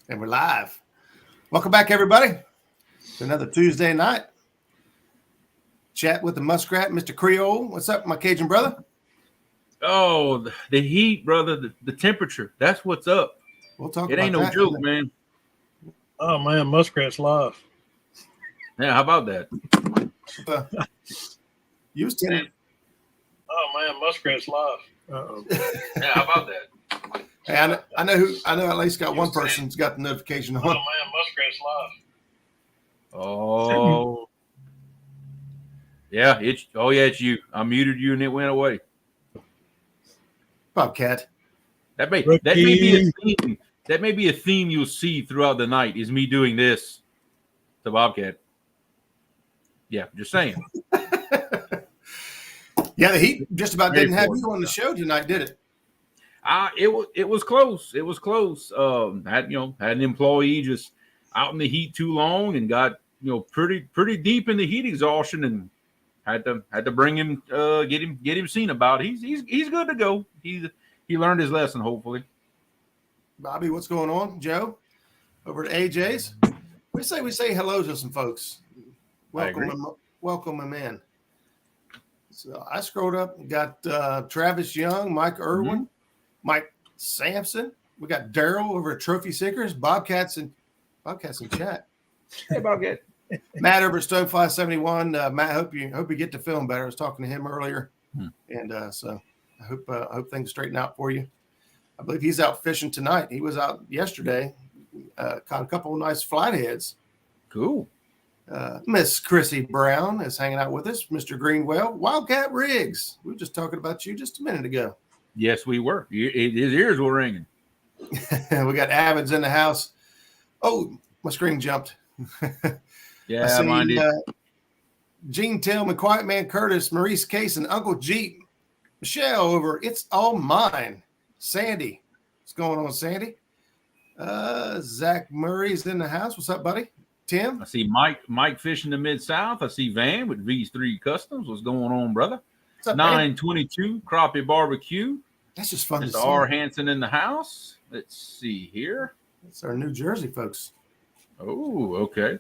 And we're live. Welcome back, everybody, to another Tuesday night. Chat with the Muskrat, Mr. Creole. What's up, my Cajun brother? Oh, the heat, brother, the temperature. That's what's up. We'll talk It about ain't no that. joke, man. Oh, man, Muskrat's live. Yeah, how about that? Houston. Oh, man, Muskrat's live. Uh-oh. Yeah, how about that? Hey, I know at least got one person's got the notification on. Oh, man, Muskrat's live. Oh. Yeah, it's you. I muted you and it went away. Bobcat. That may be a theme. That may be a theme you'll see throughout the night is me doing this to Bobcat. Yeah, just saying. Yeah, the Heat just about didn't have you on the show tonight, did it? It was close. It was close. Had an employee just out in the heat too long and got pretty deep in the heat exhaustion and had to bring him get him seen about. He's good to go. He learned his lesson hopefully. Bobby, what's going on? Joe, over at AJ's. We say hello to some folks. Welcome them in. So I scrolled up and got Travis Young, Mike Irwin, Mike Sampson. We got Daryl over at Trophy Seekers, Bobcats in chat. Hey, Bobcat. Matt over at Stonefly 71. Matt, hope you get to feeling better. I was talking to him earlier, and so I hope things straighten out for you. I believe he's out fishing tonight. He was out yesterday, caught a couple of nice flatheads. Cool. Miss Chrissy Brown is hanging out with us. Mr. Greenwell, Wildcat Riggs. We were just talking about you just a minute ago. Yes, we were. His ears were ringing. We got Avids in the house. Oh, my screen jumped. Yeah, mine did. Gene Tillman, Quiet Man Curtis, Maurice Case, and Uncle Jeep. Michelle over It's All Mine. Sandy. What's going on, Sandy? Zach Murray's in the house. What's up, buddy? Tim? I see Mike fishing the Mid-South. I see Van with V3 Customs. What's going on, brother? What's up, 922 Crappie Barbecue. That's just fun to see. Mr. R. Hansen in the house. Let's see here. That's our New Jersey folks. Oh, okay.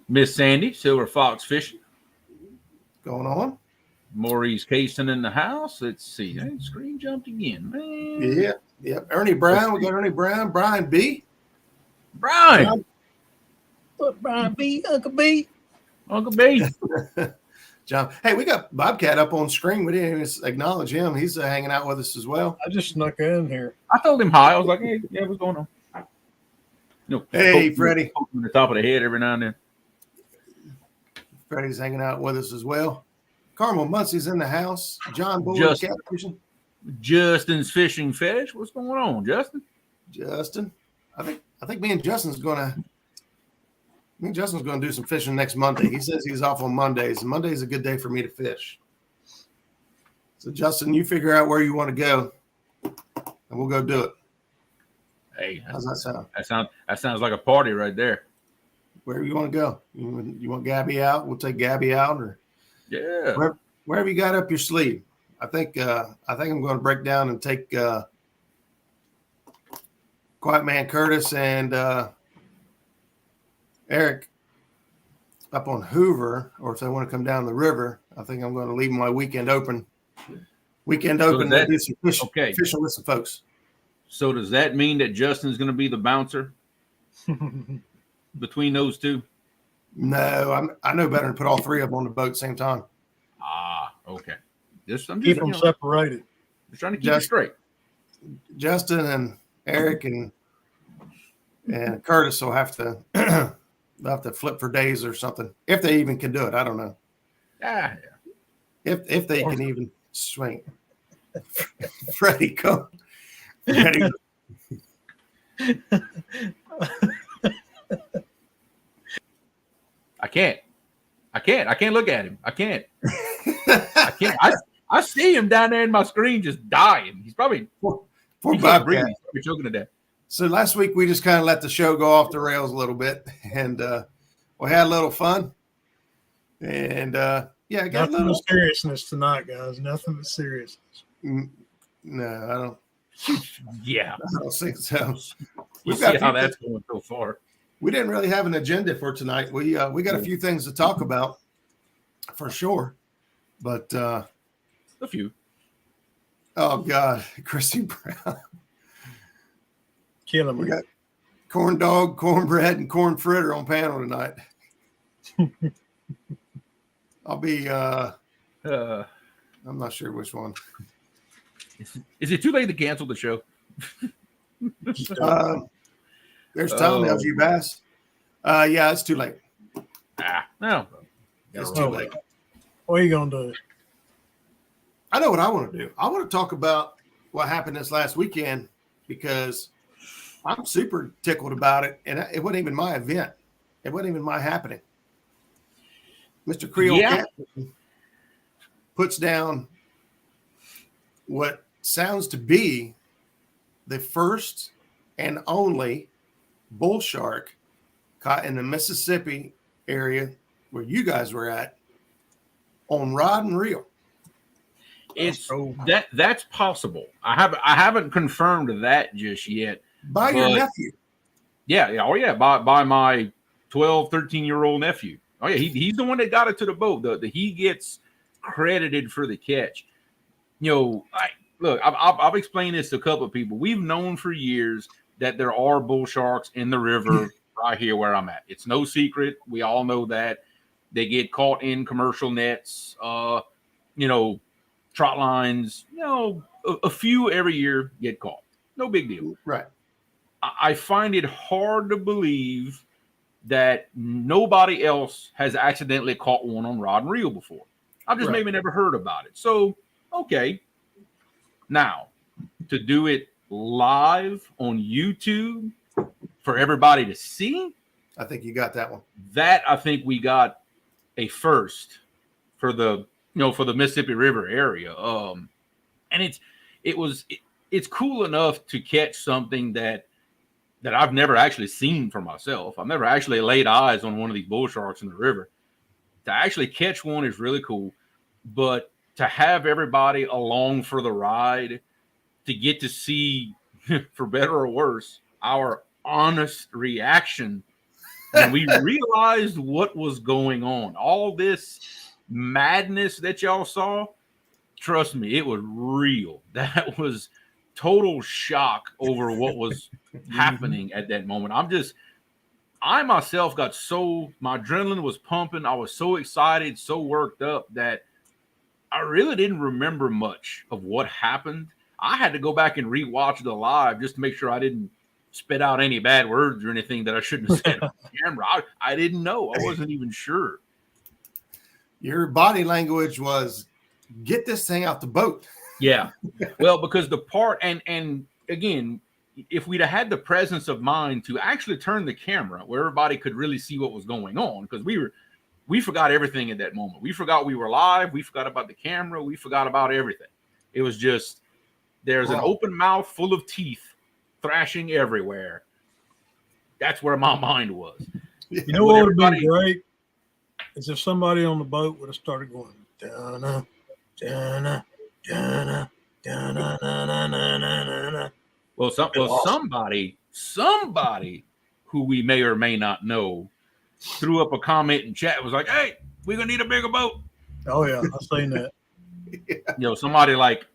Miss Sandy, Silver Fox Fishing. Going on. Maurice Cason in the house. Let's see. That screen jumped again, man. Yeah. Ernie Brown. We got Ernie Brown. Brian B. Brian. What, Brian B? Uncle B? Uncle B. John. Hey, we got Bobcat up on screen. We didn't even acknowledge him. He's hanging out with us as well. I just snuck in here. I told him hi. I was like, hey, yeah, what's going on? Hey, Freddie. Poke him in the top of the head every now and then. Freddie's hanging out with us as well. Carmel Muncie's in the house. John Bull cat fishing. Justin's fishing fetish. What's going on, Justin? Justin. I think me and Justin's gonna do some fishing next Monday. He says he's off on Mondays, and Monday's a good day for me to fish. So Justin, you figure out where you want to go, and we'll go do it. Hey, how's that sound? That sounds like a party right there. Where you want to go? You want Gabby out? We'll take Gabby out, or wherever you got up your sleeve. I think I'm going to break down and take Quiet Man Curtis and Eric up on Hoover, or if they want to come down the river, I think I'm going to leave my weekend open. We'll do some fishing with some folks. So does that mean that Justin's going to be the bouncer between those two? No, I know better than put all three of them on the boat at the same time. Ah, okay. Keep them separated. Just trying to keep it straight. Justin and Eric and Curtis will have to they'll have to flip for days or something, if they even can do it. I don't know. Yeah. If they can even swing. Freddie, come. Freddie. I can't look at him. I can't. I see him down there in my screen just dying. He's probably He's probably choking to death. So last week we just kind of let the show go off the rails a little bit, and we had a little fun. And got nothing a little seriousness tonight, guys. Nothing but seriousness. No, I don't. Yeah, I don't think so. You see how that's going so far. We didn't really have an agenda for tonight. We got a few things to talk about for sure, but a few. Oh God, Chrissy Brown, killing me. We got corn dog, cornbread, and corn fritter on panel tonight. I'll be. I'm not sure which one. Is it too late to cancel the show? There's time now, you bass. Yeah, it's too late. No, it's too late. What are you gonna do? I know what I want to do. I want to talk about what happened this last weekend because I'm super tickled about it, and it wasn't even my event. It wasn't even my happening. Mr. Creole puts down what sounds to be the first and only bull shark caught in the Mississippi area where you guys were at on rod and reel. It's that's possible. I haven't confirmed that just yet. By your nephew. Yeah. Oh yeah. By my 12, 13-year-old nephew. Oh yeah. He's the one that got it to the boat. He gets credited for the catch. You know, look, I've explained this to a couple of people. We've known for years that there are bull sharks in the river right here where I'm at. It's no secret. We all know that. They get caught in commercial nets, trot lines, a few every year get caught. No big deal. Right. I find it hard to believe that nobody else has accidentally caught one on rod and reel before. I've just maybe never heard about it. So, okay. Now, to do it live on YouTube for everybody to see, I think you got that one. That I think we got a first for the Mississippi River area. And it's cool enough to catch something that I've never actually seen for myself. I've never actually laid eyes on one of these bull sharks in the river. To actually catch one is really cool, but to have everybody along for the ride, to get to see, for better or worse, our honest reaction when we realized what was going on. All this madness that y'all saw, trust me, it was real. That was total shock over what was happening at that moment. I myself got my adrenaline was pumping. I was so excited, so worked up that I really didn't remember much of what happened. I had to go back and rewatch the live just to make sure I didn't spit out any bad words or anything that I shouldn't have said on camera. I didn't know. I wasn't even sure. Your body language was, get this thing out the boat. Yeah. Well, because the part, and again, if we'd have had the presence of mind to actually turn the camera where everybody could really see what was going on, because we forgot everything at that moment. We forgot we were live. We forgot about the camera. We forgot about everything. It was just, there's an open mouth full of teeth thrashing everywhere. That's where my mind was. You know what would have been great is if somebody on the boat would have started going, da-na, da-na, da-na, da-na, da-na. Well, somebody who we may or may not know threw up a comment in chat, was like, hey, we're going to need a bigger boat. Oh, yeah. I've seen that. Somebody like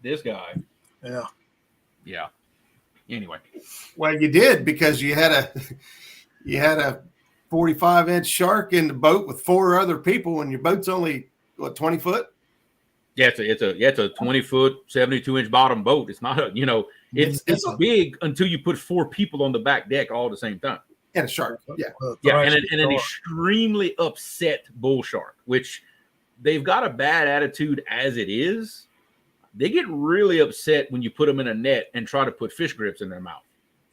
this guy. Yeah. Yeah. Anyway. Well, you did, because you had a 45-inch shark in the boat with 4 other people, and your boat's only, 20 foot? Yeah, it's a 20-foot, 72-inch bottom boat. It's not it's big until you put 4 people on the back deck all at the same time. And a shark. Yeah. And an extremely upset bull shark, which they've got a bad attitude as it is. They get really upset when you put them in a net and try to put fish grips in their mouth.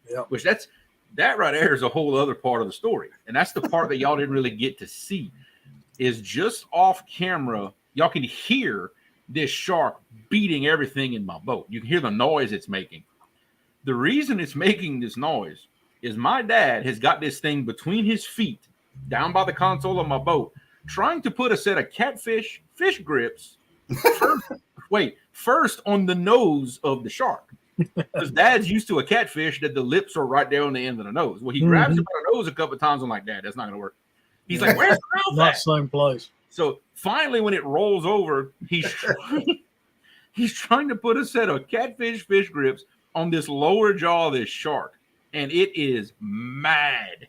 Yeah. Which that right there is a whole other part of the story. And that's the part that y'all didn't really get to see, is just off camera. Y'all can hear this shark beating everything in my boat. You can hear the noise it's making. The reason it's making this noise is my dad has got this thing between his feet down by the console of my boat, trying to put a set of fish grips first on the nose of the shark. Because Dad's used to a catfish that the lips are right there on the end of the nose. Well, he grabs it by the nose a couple of times. I'm like, Dad, that's not going to work. He's like, where's the mouth Not at? same place. So finally, when it rolls over, he's trying to put a set of catfish fish grips on this lower jaw of this shark. And it is mad.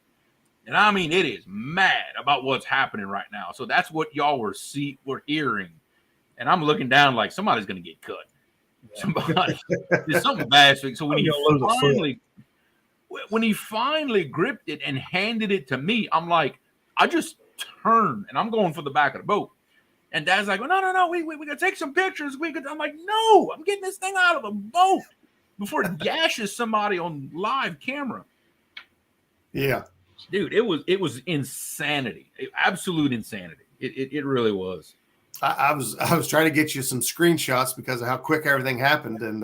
And I mean, it is mad about what's happening right now. So that's what y'all were hearing. And I'm looking down like somebody's going to get cut. Somebody, there's something bad. So when he finally gripped it and handed it to me, I'm like, I just turned and I'm going for the back of the boat. And Dad's like, well, no, we gotta take some pictures. I'm like, no, I'm getting this thing out of the boat before it gashes somebody on live camera. Yeah, dude, it was insanity, absolute insanity. It really was. I was trying to get you some screenshots because of how quick everything happened, and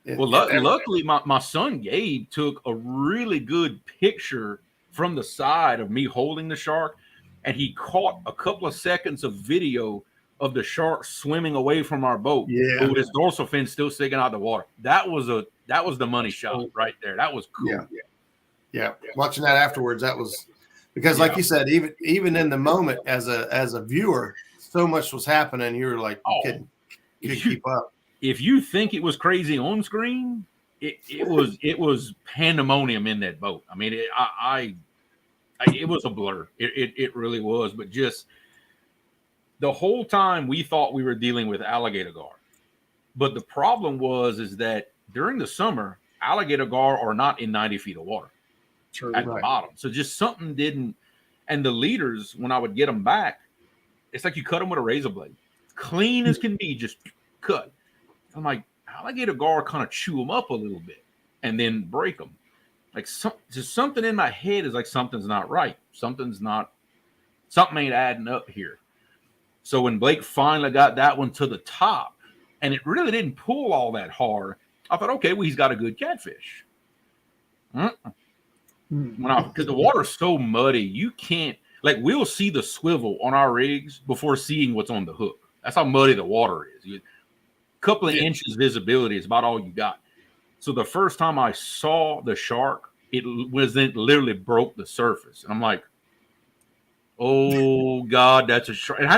luckily my son Gabe took a really good picture from the side of me holding the shark, and he caught a couple of seconds of video of the shark swimming away from our boat with his dorsal fin still sticking out of the water. That was the money shot right there. That was cool. Yeah. Watching that afterwards, that was because, like you said, even in the moment as a viewer, so much was happening. You were like, you couldn't keep up. If you think it was crazy on screen, it was pandemonium in that boat. I mean, it was a blur. It really was. But just the whole time we thought we were dealing with alligator gar. But the problem is that during the summer, alligator gar are not in 90 feet of water at the bottom. So just something didn't. And the leaders, when I would get them back, it's like you cut them with a razor blade. Clean as can be, just cut. I'm like, alligator gar kind of chew them up a little bit and then break them. Like just something in my head is like something's not right. Something ain't adding up here. So when Blake finally got that one to the top, and it really didn't pull all that hard, I thought, okay, well, he's got a good catfish. Because the water's so muddy, you can't, like, we'll see the swivel on our rigs before seeing what's on the hook. That's how muddy the water is. A couple of inches visibility is about all you got. So the first time I saw the shark, it literally broke the surface. And I'm like, oh God, that's a shark. And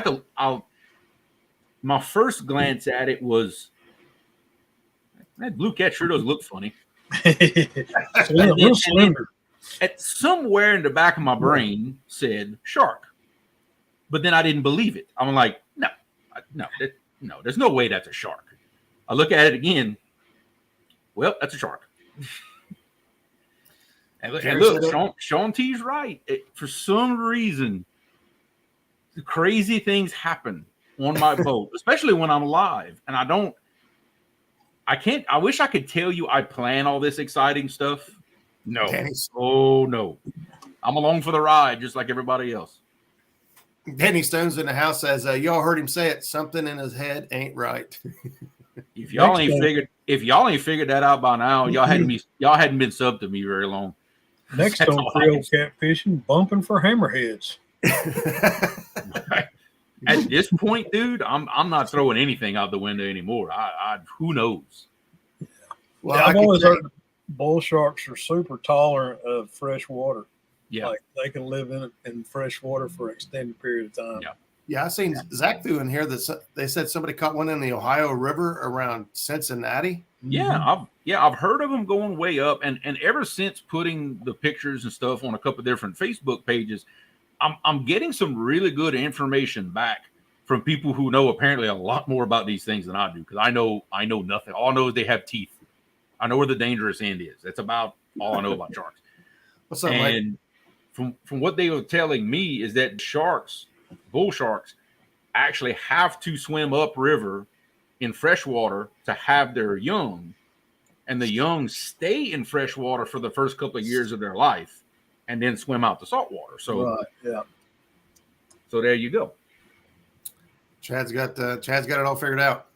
my first glance at it was, that blue cat sure does look funny. At somewhere in the back of my brain said shark, but then I didn't believe it. I'm like, no, there's no way that's a shark. I look at it again. Well, that's a shark. and look, Sean T's right. For some reason, crazy things happen on my boat, especially when I'm live, and I wish I could tell you I plan all this exciting stuff. No. Oh, no. I'm along for the ride, just like everybody else. Danny Stone's in the house says, y'all heard him say it. Something in his head ain't right. If y'all ain't figured that out by now, y'all hadn't been subbed to me very long. Next on Creole catfishing, bumping for hammerheads. At this point, dude, I'm not throwing anything out the window anymore. Who knows? Well, I've always heard bull sharks are super tolerant of fresh water. Yeah, like they can live in fresh water for an extended period of time. Yeah. I seen Zach threw in here that they said somebody caught one in the Ohio River around Cincinnati. Yeah, I've heard of them going way up, and ever since putting the pictures and stuff on a couple of different Facebook pages, I'm getting some really good information back from people who know apparently a lot more about these things than I do, because I know nothing. All I know is they have teeth. I know where the dangerous end is. That's about all I know about sharks. What's up, and Mike? From what they were telling me is that bull sharks, actually have to swim upriver in fresh water to have their young, and the young stay in fresh water for the first couple of years of their life, and then swim out to salt water. So, So there you go. Chad's got it all figured out.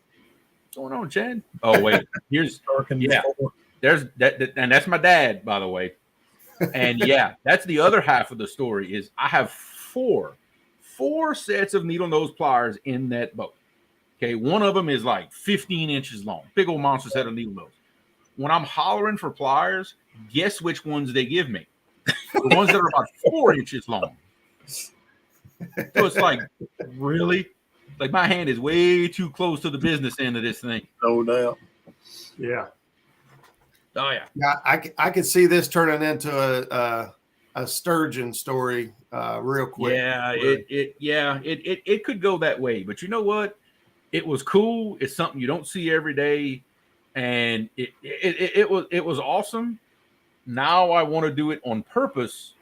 What's going on, Chad? Oh wait, there's that, and that's my dad, by the way. And that's the other half of the story. Is I have four sets of needle nose pliers in that boat. Okay, one of them is like 15 inches long. Big old monster set of needle nose. When I'm hollering for pliers, guess which ones they give me? The ones that are about 4 inches long. So it's like, really? Like my hand is way too close to the business end of this thing. No doubt. Yeah. Oh yeah. Yeah, I could see this turning into a sturgeon story real quick. Yeah, it could go that way, but you know what? It was cool. It's something you don't see every day, and it was awesome. Now I want to do it on purpose,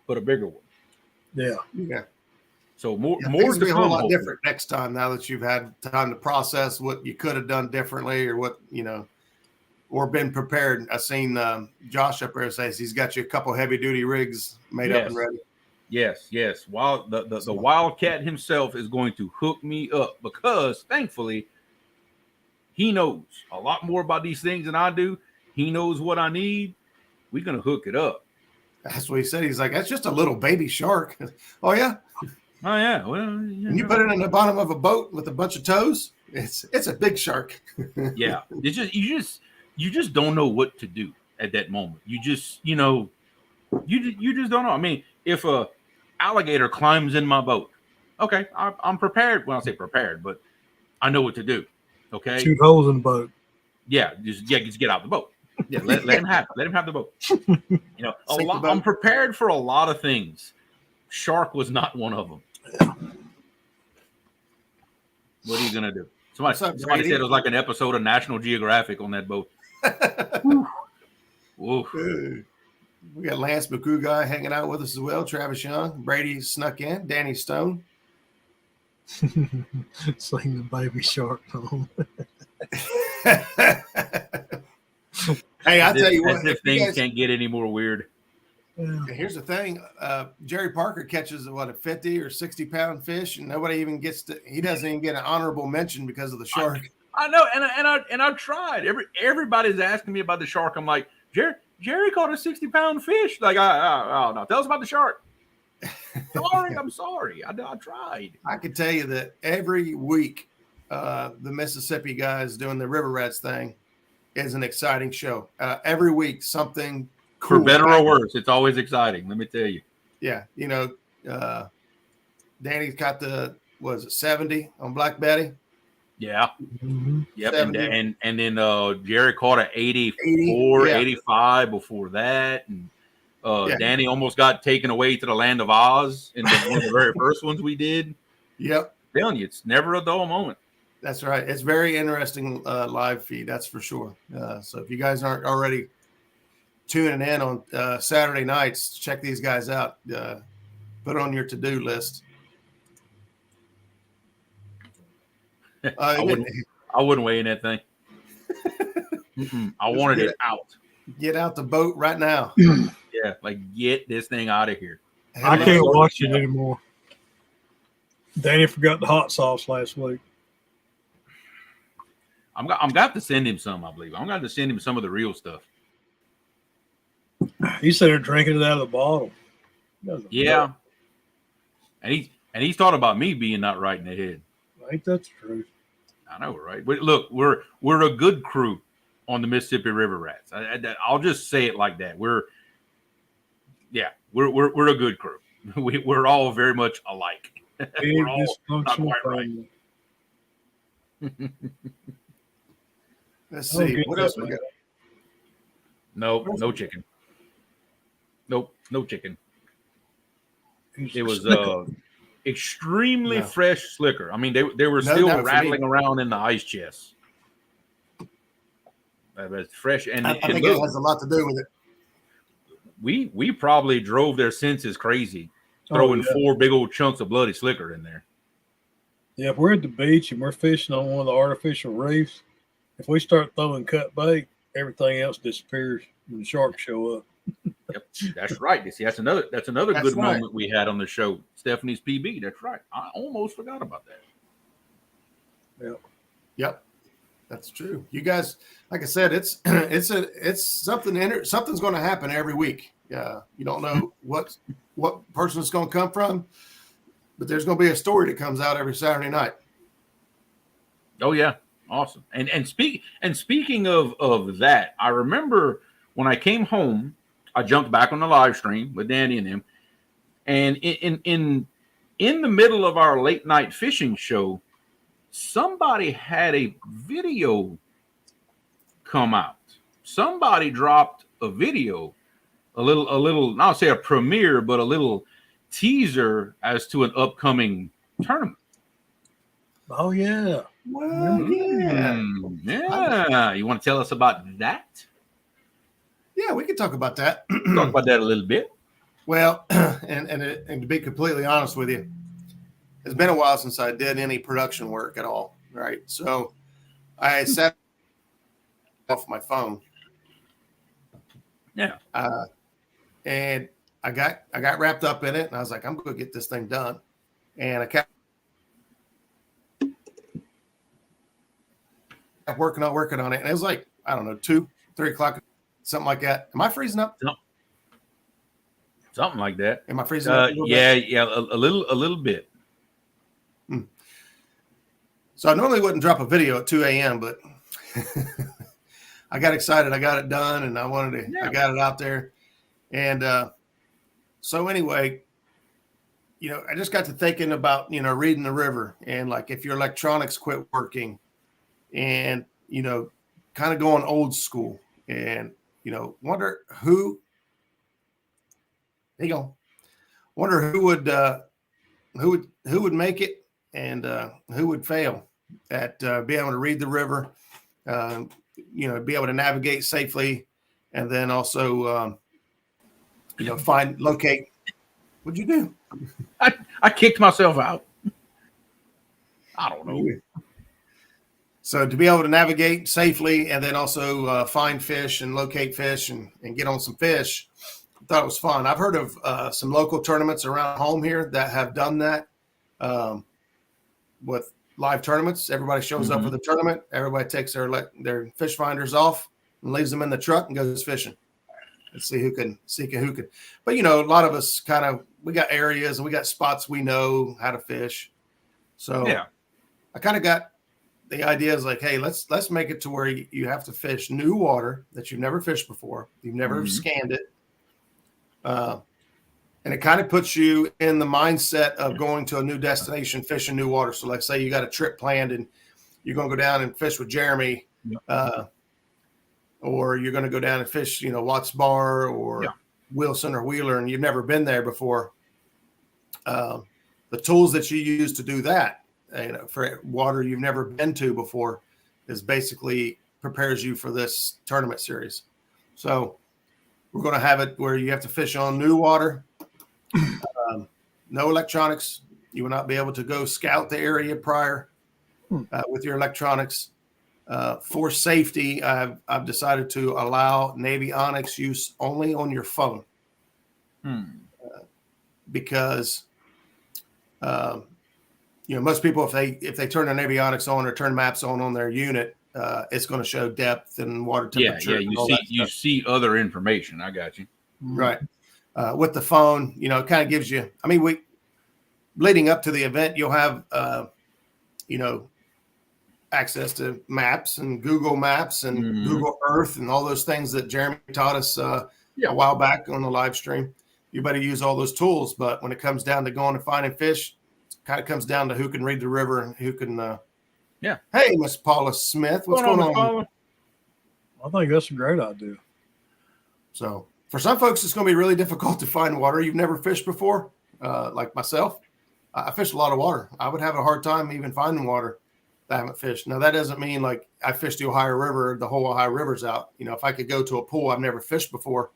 but a bigger one. Yeah. Yeah. So more things to will be a come. whole lot Hopefully. different next time. Now that you've had time to process what you could have done differently, or what or been prepared. I've seen Josh up there says he's got you a couple heavy duty rigs made up and ready. Yes. While the Wildcat himself is going to hook me up, because thankfully he knows a lot more about these things than I do. He knows what I need. We're gonna hook it up. That's what he said. He's like, that's just a little baby shark. Oh yeah. Oh yeah. Well, When you put it in the bottom of a boat with a bunch of toes, it's a big shark. Yeah. You just don't know what to do at that moment. You just don't know. I mean, if a alligator climbs in my boat, okay, I'm prepared. Well, I say prepared, but I know what to do. Okay. Shoot holes in the boat. Yeah, just get out the boat. Yeah, let him have it. Let him have the boat. I'm prepared for a lot of things. Shark was not one of them. What are you gonna do? Somebody said it was like an episode of National Geographic on that boat. Woof. We got Lance McCoo guy hanging out with us as well. Travis Young, Brady snuck in, Danny Stone. Sling the baby shark home. Hey, I tell you what, if things can't get any more weird. Here's the thing: Jerry Parker catches a 50 or 60-pound fish, and nobody even he doesn't even get an honorable mention because of the shark. I know, and I've tried. Everybody's asking me about the shark. I'm like, Jerry caught a 60-pound fish. Like, oh no, tell us about the shark. I'm sorry. I tried. I can tell you that every week, the Mississippi guys doing the River Rats thing is an exciting show. Every week, something cool. For better or worse, it's always exciting. Let me tell you. Yeah, Danny's got 70 on Black Betty. Yeah. Mm-hmm. Yep. And then Jerry caught an 84, 85 before that. And Danny almost got taken away to the land of Oz in one of the very first ones we did. Yep. I'm telling you, it's never a dull moment. That's right. It's very interesting live feed. That's for sure. So if you guys aren't already tuning in on Saturday nights, check these guys out. Put it on your to-do list. I wouldn't weigh in that thing. I wanted it out. Get out the boat right now. Yeah, like get this thing out of here. I can't watch it anymore. Danny forgot the hot sauce last week. I'm got to send him some, I believe. I'm going to send him some of the real stuff. He said they're drinking it out of the bottle. Yeah. And he's thought about me being not right in the head. Ain't that the truth? I know, right? But look, we're a good crew on the Mississippi River Rats. I'll just say it like that. We're a good crew. We're all very much alike. We're all not quite right. Let's see. What else we got? No chicken. Nope, no chicken. It was extremely fresh slicker. I mean, they were still rattling around in the ice chest. It's fresh, and I think it has a lot to do with it. We probably drove their senses crazy, throwing 4 big old chunks of bloody slicker in there. Yeah, if we're at the beach and we're fishing on one of the artificial reefs, if we start throwing cut bait, everything else disappears when the sharks show up. Yep, that's right. You see, that's another good moment we had on the show. Stephanie's PB. That's right. I almost forgot about that. Yep, that's true. You guys, like I said, it's something. Something's going to happen every week. You don't know what person it's going to come from, but there's going to be a story that comes out every Saturday night. Oh yeah, awesome. Speaking of that, I remember when I came home, I jumped back on the live stream with Danny and them, and in the middle of our late night fishing show, somebody had a video come out. Somebody dropped a video, a little, I'll say a premiere, but a little teaser as to an upcoming tournament. Oh yeah. Well, yeah. Yeah. You want to tell us about that? Yeah, we can talk about that. Talk about that a little bit. Well, and to be completely honest with you, it's been a while since I did any production work at all. Right. So I sat off my phone. Yeah. And I got wrapped up in it, and I was like, I'm going to get this thing done. And I kept working on it. And it was like, I don't know, 2, 3 o'clock, something like that. Am I freezing up? Something like that. Am I freezing up? Yeah, a little bit. So I normally wouldn't drop a video at 2 a.m., but I got excited. I got it done, and I got it out there. And so anyway, I just got to thinking about, reading the river, and like if your electronics quit working, and, kind of going old school, and, wonder who would make it, and who would fail at being able to read the river, be able to navigate safely, and then also, locate. What'd you do? I kicked myself out. I don't know. So to be able to navigate safely, and then also find fish and locate fish and get on some fish, I thought it was fun. I've heard of some local tournaments around home here that have done that with live tournaments. Everybody shows up for the tournament. Everybody takes their fish finders off and leaves them in the truck and goes fishing. Let's see who can. But a lot of us we got areas and we got spots we know how to fish. So yeah, I kind of got the idea is like, hey, let's make it to where you have to fish new water that you've never fished before. You've never scanned it. And it kind of puts you in the mindset of going to a new destination, fishing new water. So like say you got a trip planned and you're going to go down and fish with Jeremy, or you're going to go down and fish, Watts Bar or Wilson or Wheeler, and you've never been there before. The tools that you use to do that, for water you've never been to before, is basically prepares you for this tournament series. So we're going to have it where you have to fish on new water, no electronics. You will not be able to go scout the area prior with your electronics. For safety, I've decided to allow Navionics use only on your phone, because most people, if they turn their Navionics on or turn maps on their unit, it's going to show depth and water temperature. Yeah, you see other information. I got you. Right. With the phone, it kind of gives you. I mean, leading up to the event, you'll have access to maps and Google Maps and Google Earth and all those things that Jeremy taught us a while back on the live stream. You better use all those tools. But when it comes down to going and finding fish, it kind of comes down to who can read the river and who can. Hey, Miss Paula Smith, what's going on? Paula? I think that's a great idea. So for some folks, it's going to be really difficult to find water you've never fished before. Like myself, I fish a lot of water. I would have a hard time even finding water that I haven't fished. Now, that doesn't mean like I fished the Ohio River, the whole Ohio River's out. If I could go to a pool I've never fished before,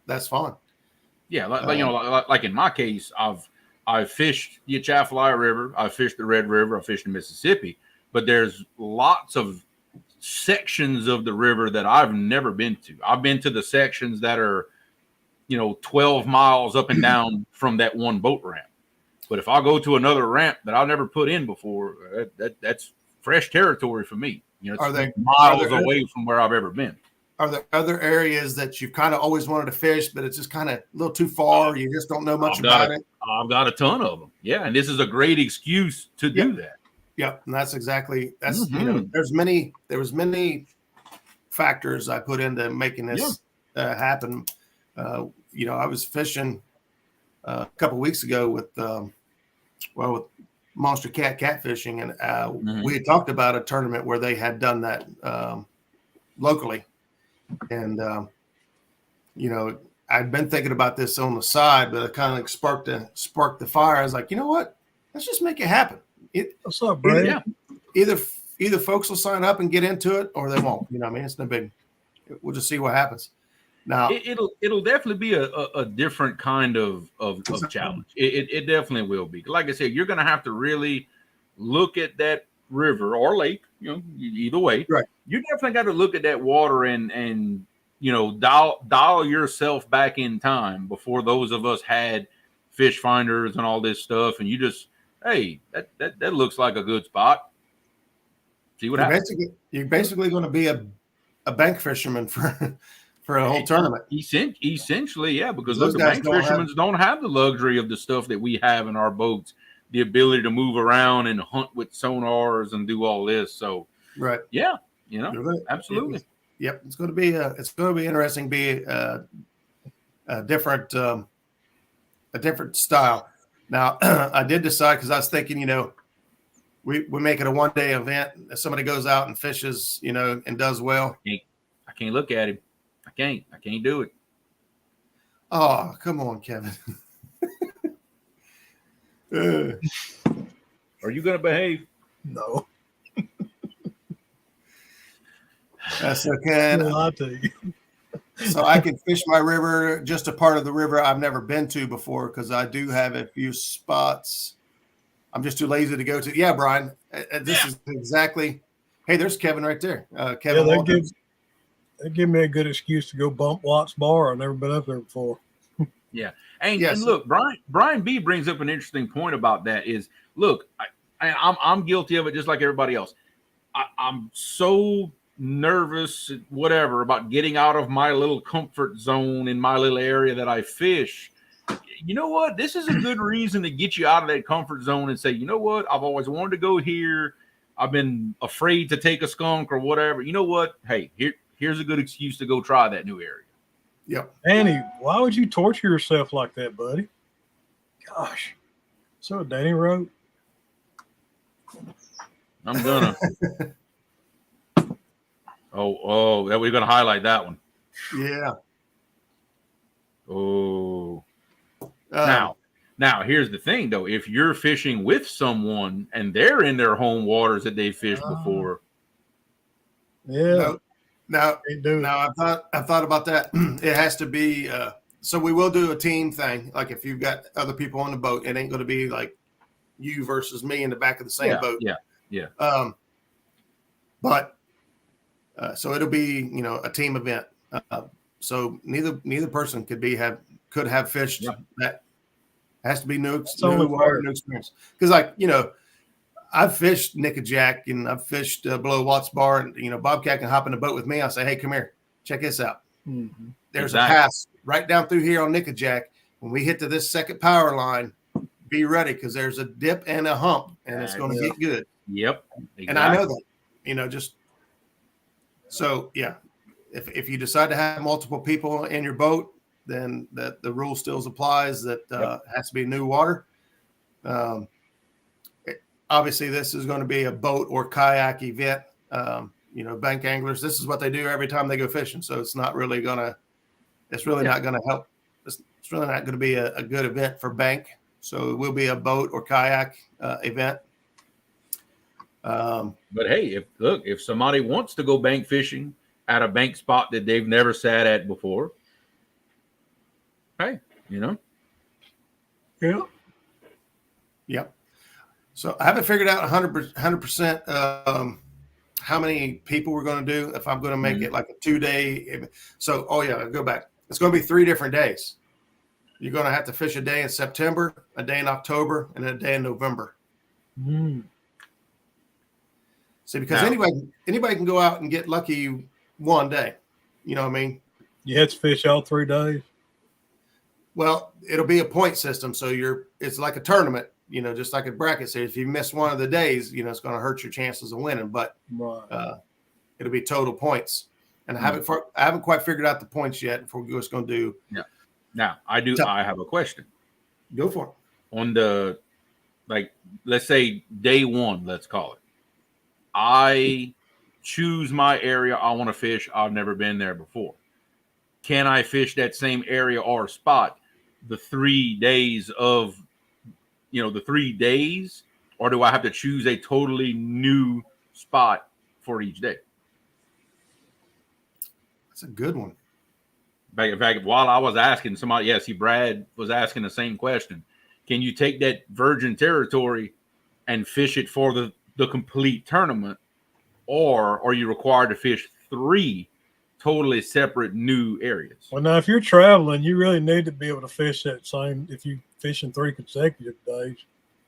that's fine. Yeah, like in my case, I've fished the Atchafalaya River, I've fished the Red River, I've fished the Mississippi, but there's lots of sections of the river that I've never been to. I've been to the sections that are, 12 miles up and down from that one boat ramp. But if I go to another ramp that I've never put in before, that's fresh territory for me. It's miles away from where I've ever been. Are there other areas that you've kind of always wanted to fish, but it's just kind of a little too far? You just don't know much about it? I've got a ton of them. Yeah, and this is a great excuse to do that. Yep, and that's Mhm. there was many factors I put into making this happen. I was fishing a couple weeks ago with with Monster catfishing, and we had talked about a tournament where they had done that locally, and I'd been thinking about this on the side, but it kind of sparked the fire. I was like, you know what? Let's just make it happen. What's up, Brad? Either folks will sign up and get into it, or they won't. You know, what I mean, it's no big. We'll just see what happens. Now, it'll definitely be a different kind of challenge. It definitely will be. Like I said, you're going to have to really look at that river or lake. Either way, right? You definitely got to look at that water and dial yourself back in time before those of us had fish finders and all this stuff, and you just, hey, that looks like a good spot. See what happens. You're basically going to be a bank fisherman for a whole tournament. Essentially, yeah, because look, the bank fishermen don't have the luxury of the stuff that we have in our boats, the ability to move around and hunt with sonars and do all this. So, right, yeah, absolutely. Yep, it's going to be interesting. Be a different style. Now, I did decide because I was thinking, we make it a 1-day event. If somebody goes out and fishes, and does well. I can't look at him. I can't do it. Oh, come on, Kevin. Are you going to behave? No. That's okay. I'll tell you. So I can fish my river, just a part of the river I've never been to before, because I do have a few spots I'm just too lazy to go to. Yeah, Brian, this is exactly. Hey, there's Kevin right there. Kevin. Yeah, that give me a good excuse to go bump Watt's Bar. I've never been up there before. Yeah, and look, Brian B brings up an interesting point about that. Is look, I'm guilty of it just like everybody else. I'm so nervous, whatever, about getting out of my little comfort zone in my little area that I fish. You know what? This is a good reason to get you out of that comfort zone and say, you know what? I've always wanted to go here. I've been afraid to take a skunk or whatever. You know what? Hey, here's a good excuse to go try that new area. Yep. Annie, why would you torture yourself like that, buddy? Gosh. So Danny wrote. I'm gonna. oh, we're gonna highlight that one. Yeah. Oh. Now, here's the thing, though. If you're fishing with someone and they're in their home waters that they fished before, yeah. Now I've thought about that. It has to be. So we will do a team thing. Like if you've got other people on the boat, it ain't going to be like you versus me in the back of the same boat. Yeah. But so it'll be a team event. So neither person could have fished. Yeah. That has to be new water, new experience. Because I've fished Nickajack and I've fished below Watt's Bar, and Bobcat can hop in the boat with me. I say, hey, come here, check this out. Mm-hmm. There's a pass right down through here on Nickajack. When we hit to this second power line, be ready because there's a dip and a hump, and it's going to get good. Yep, exactly. And I know that. So yeah, if you decide to have multiple people in your boat, then the rule still applies. That has to be new water. Obviously, this is going to be a boat or kayak event. Bank anglers, this is what they do every time they go fishing. So it's not really going to. It's really not going to help. It's really not going to be a good event for bank. So it will be a boat or kayak event. But hey, if somebody wants to go bank fishing at a bank spot that they've never sat at before, hey, Yeah. Yep. So I haven't figured out 100% how many people we're going to do. If I'm going to make it like a 2-day. So, go back. It's going to be 3 different days. You're going to have to fish a day in September, a day in October, and a day in November. Mm. See, because anybody can go out and get lucky one day. You know what I mean? You had to fish all 3 days. Well, it'll be a point system. So it's like a tournament. just like a bracket says, if you miss one of the days, it's going to hurt your chances of winning. But it'll be total points. And I haven't quite figured out the points yet. If we're just going to do. Yeah. Now I do. I have a question. Go for it. On the, let's say day one, let's call it. I choose my area I want to fish. I've never been there before. Can I fish that same area or spot the 3 days of, the 3 days, or do I have to choose a totally new spot for each day? That's a good one. In fact, while I was asking somebody, Brad was asking the same question. Can you take that virgin territory and fish it for the complete tournament, or are you required to fish 3 totally separate new areas? Well, now, if you're traveling, you really need to be able to fish that same, if you fish in 3 consecutive days,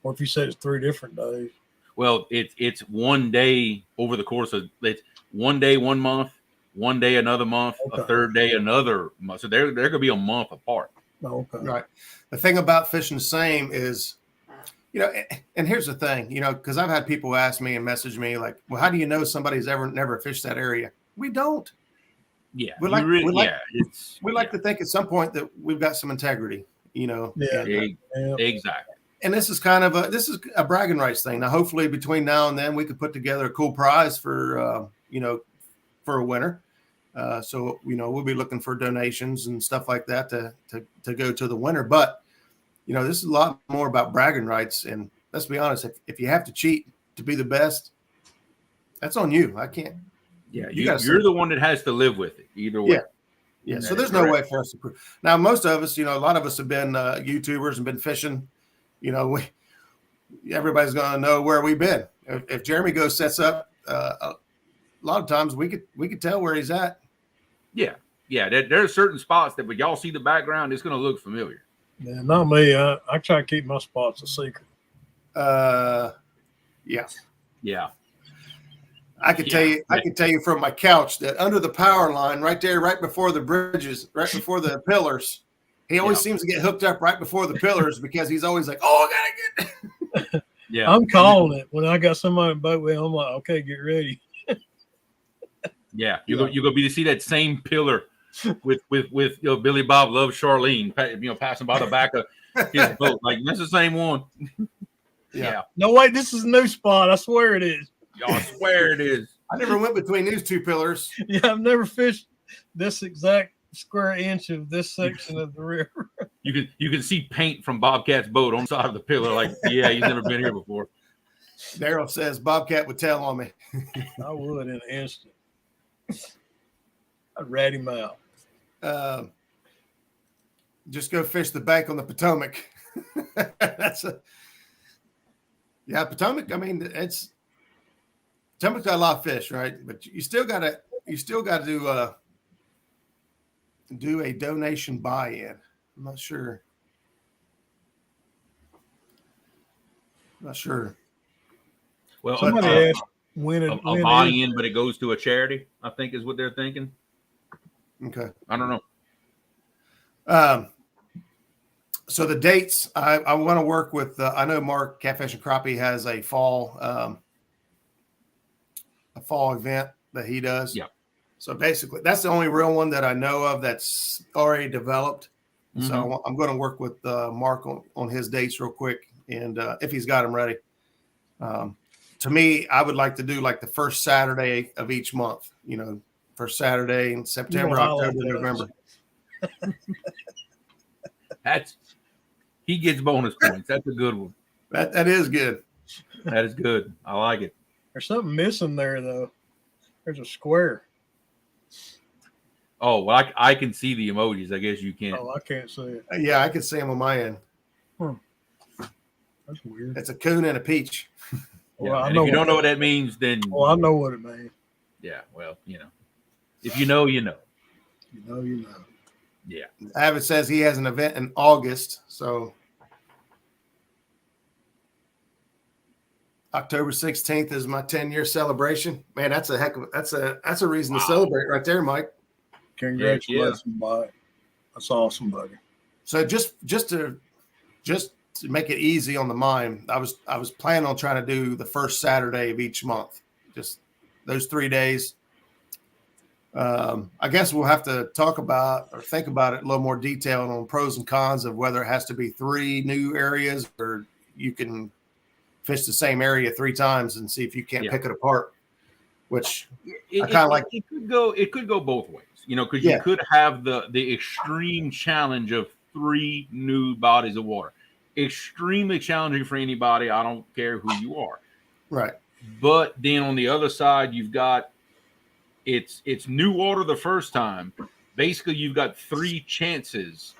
or if you said it's 3 different days. Well, it's 1 day over the course of, it's 1 day, 1 month, 1 day, another month, a third day, another month. So they're going to be a month apart. Okay. Right. The thing about fishing the same is, and here's the thing, because I've had people ask me and message me like, well, how do you know somebody's never fished that area? We don't. Yeah. We like to think at some point that we've got some integrity, Yeah. Exactly. And this is kind of a bragging rights thing. Now, hopefully between now and then we could put together a cool prize for, for a winner. So, we'll be looking for donations and stuff like that to go to the winner. But, this is a lot more about bragging rights. And let's be honest, if you have to cheat to be the best, that's on you. I can't. Yeah, you're the one that has to live with it either way. Yeah. So there's no way for us to prove. Now, most of us, a lot of us have been YouTubers and been fishing. Everybody's going to know where we've been. If Jeremy sets up, a lot of times we could tell where he's at. Yeah. There are certain spots that when y'all see the background, it's going to look familiar. Yeah, not me. I try to keep my spots a secret. Yeah. I can tell you from my couch that under the power line, right there, right before the bridges, right before the pillars, he always seems to get hooked up right before the pillars because he's always like, "Oh, I gotta get." Yeah, I'm calling it when I got somebody in boat with. I'm like, "Okay, get ready." Yeah, you're gonna be to see that same pillar with Billy Bob loves Charlene, passing by the back of his boat. Like that's the same one. Yeah. No, wait, this is a new spot. I swear it is. I swear it is. I never went between these 2 pillars. Yeah, I've never fished this exact square inch of this section of the river. You can see paint from Bobcat's boat on the side of the pillar. Like, yeah, he's never been here before. Daryl says Bobcat would tell on me. I would in an instant. I'd rat him out. Just go fish the bank on the Potomac. Potomac. I mean, Potomac's got a lot of fish, right? But you still got to do a donation buy-in. I'm not sure. Well, somebody asked when a buy-in, but it goes to a charity, I think is what they're thinking. Okay. I don't know. So the dates, I want to work with, I know Mark Catfish and Crappie has a fall event that he does. Yeah. So basically that's the only real one that I know of that's already developed. Mm-hmm. So I'm going to work with Mark on his dates real quick. And if he's got them ready, to me, I would like to do like the first Saturday of each month, first Saturday in September, October, November. He gets bonus points. That's a good one. That is good. That is good. I like it. There's something missing there though. There's a square. Oh, well, I can see the emojis. I guess you can't. Oh, I can't see it. Yeah, I can see them on my end. That's weird. It's a coon and a peach. Well, and if you don't know what that means, then. Well, I know what it means. Yeah, well, if you know, you know. You know. Yeah. Avid says he has an event in August, so October 16th is my 10-year celebration. Man, that's a reason to celebrate right there, Mike. Congratulations, buddy. That's awesome, buddy. So just to make it easy on the mind, I was planning on trying to do the first Saturday of each month, just those 3 days. I guess we'll have to talk about or think about it in a little more detail on pros and cons of whether it has to be 3 new areas or you can fish the same area 3 times and see if you can't pick it apart. Which I kind of like. It could go both ways, because you could have the extreme challenge of 3 new bodies of water. Extremely challenging for anybody. I don't care who you are. Right. But then on the other side, you've got it's new water the first time. Basically, you've got 3 chances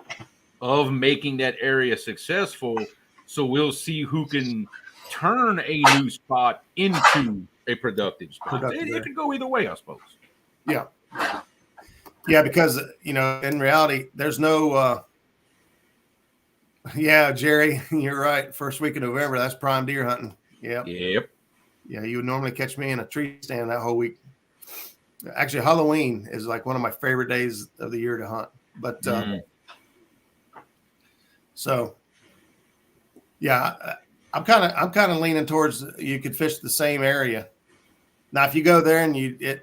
of making that area successful. So we'll see who can turn a new spot into a productive spot. It could go either way, I suppose. Yeah. Yeah, because, in reality, there's no Jerry, you're right. First week of November, that's prime deer hunting. Yep. Yeah, you would normally catch me in a tree stand that whole week. Actually, Halloween is like one of my favorite days of the year to hunt. But so yeah, I'm kind of leaning towards you could fish the same area. Now, if you go there and I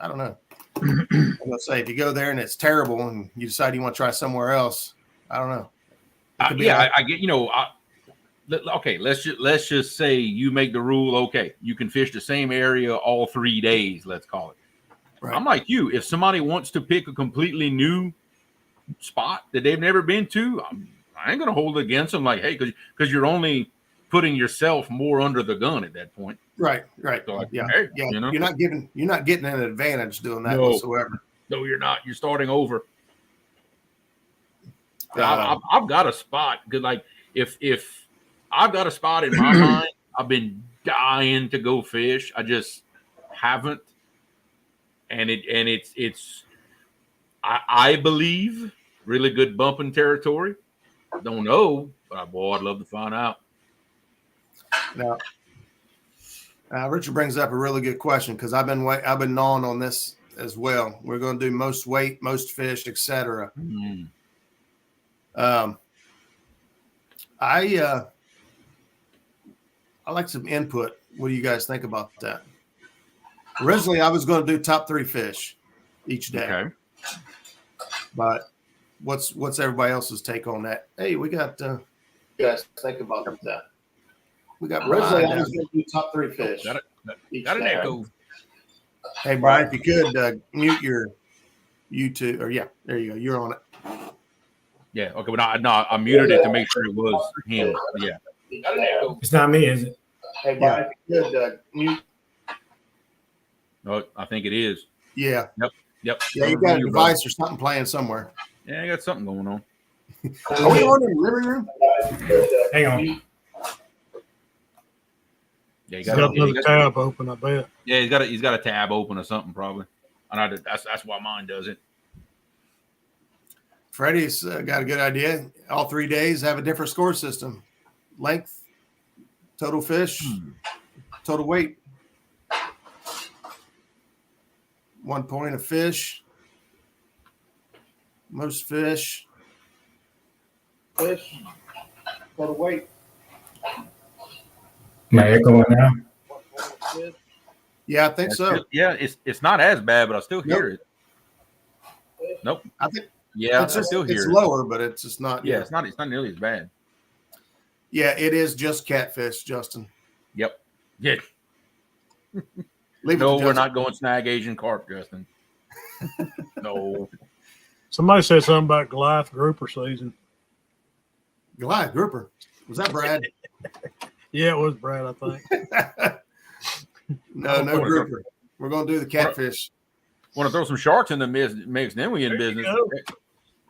don't know. I'm gonna say if you go there and it's terrible and you decide you want to try somewhere else, I don't know. I get. Okay, let's just say you make the rule. Okay, you can fish the same area all 3 days. Let's call it. Right. I'm like you. If somebody wants to pick a completely new spot that they've never been to, I ain't gonna hold it against them. Like, hey, because you're only putting yourself more under the gun at that point. Right. So like, hey, you're not getting an advantage doing that whatsoever. No, you're not. You're starting over. I've got a spot. Good, like if I've got a spot in my mind, I've been dying to go fish. I just haven't, and it's I believe really good bumping territory. Don't know, but I'd love to find out. Now, Richard brings up a really good question because I've been gnawing on this as well. We're going to do most weight, most fish, etc. I like some input. What do you guys think about that? Originally, I was going to do top 3 fish each day. Okay. But what's everybody else's take on that? Hey, we got you guys think about that. We got originally I was going to do top 3 fish. Got an echo. Hey, Brian, if you could mute your YouTube, or there you go. You're on it. Yeah. Okay. But I muted it to make sure it was him. Yeah. It's not me, is it? Hey, Brian, if you could mute. No, I think it is. Yeah. Yep. Yeah, you got a device or something playing somewhere. Yeah, I got something going on. Are we on in the living room? Hang on. Yeah, he's got another tab open, I bet. Yeah, he's got a tab open or something probably. And that's why mine does it. Freddie's got a good idea. All 3 days have a different score system: length, total fish, total weight. 1 point of fish, most fish, total weight. Am I echoing now? Yeah, I think so. It's not as bad, but I still hear it. Nope. I think. Yeah, I still hear it. It's lower, but it's just not. Yeah, it's not nearly as bad. Yeah, it is just catfish, Justin. Yep. Yeah. No, we're not going snag Asian carp, Justin. No. Somebody said something about Goliath grouper season. Goliath grouper? Was that Brad? Yeah, it was Brad, I think. No grouper. We're going to do the catfish. Want to throw some sharks in the mix, then we in business.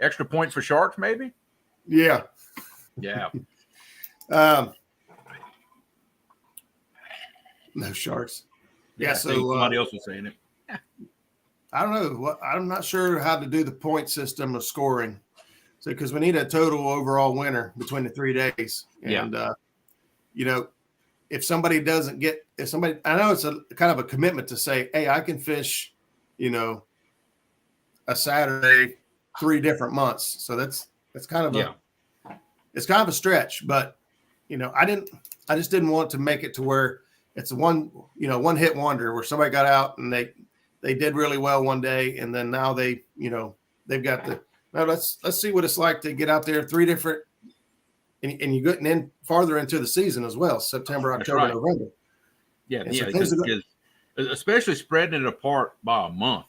Extra points for sharks, maybe? Yeah. Yeah. No sharks. Yeah, so somebody else was saying it. I don't know. I'm not sure how to do the point system of scoring. So, because we need a total overall winner between the 3 days. And, if somebody doesn't get, I know it's a kind of a commitment to say, hey, I can fish, a Saturday, 3 different months. So that's kind of it's kind of a stretch, but I just didn't want to make it to where it's one hit wonder where somebody got out and they did really well one day, and then now they've got now let's see what it's like to get out there 3 different, and you're getting in farther into the season as well, September, October, November. Yeah, and yeah, so because especially spreading it apart by a month,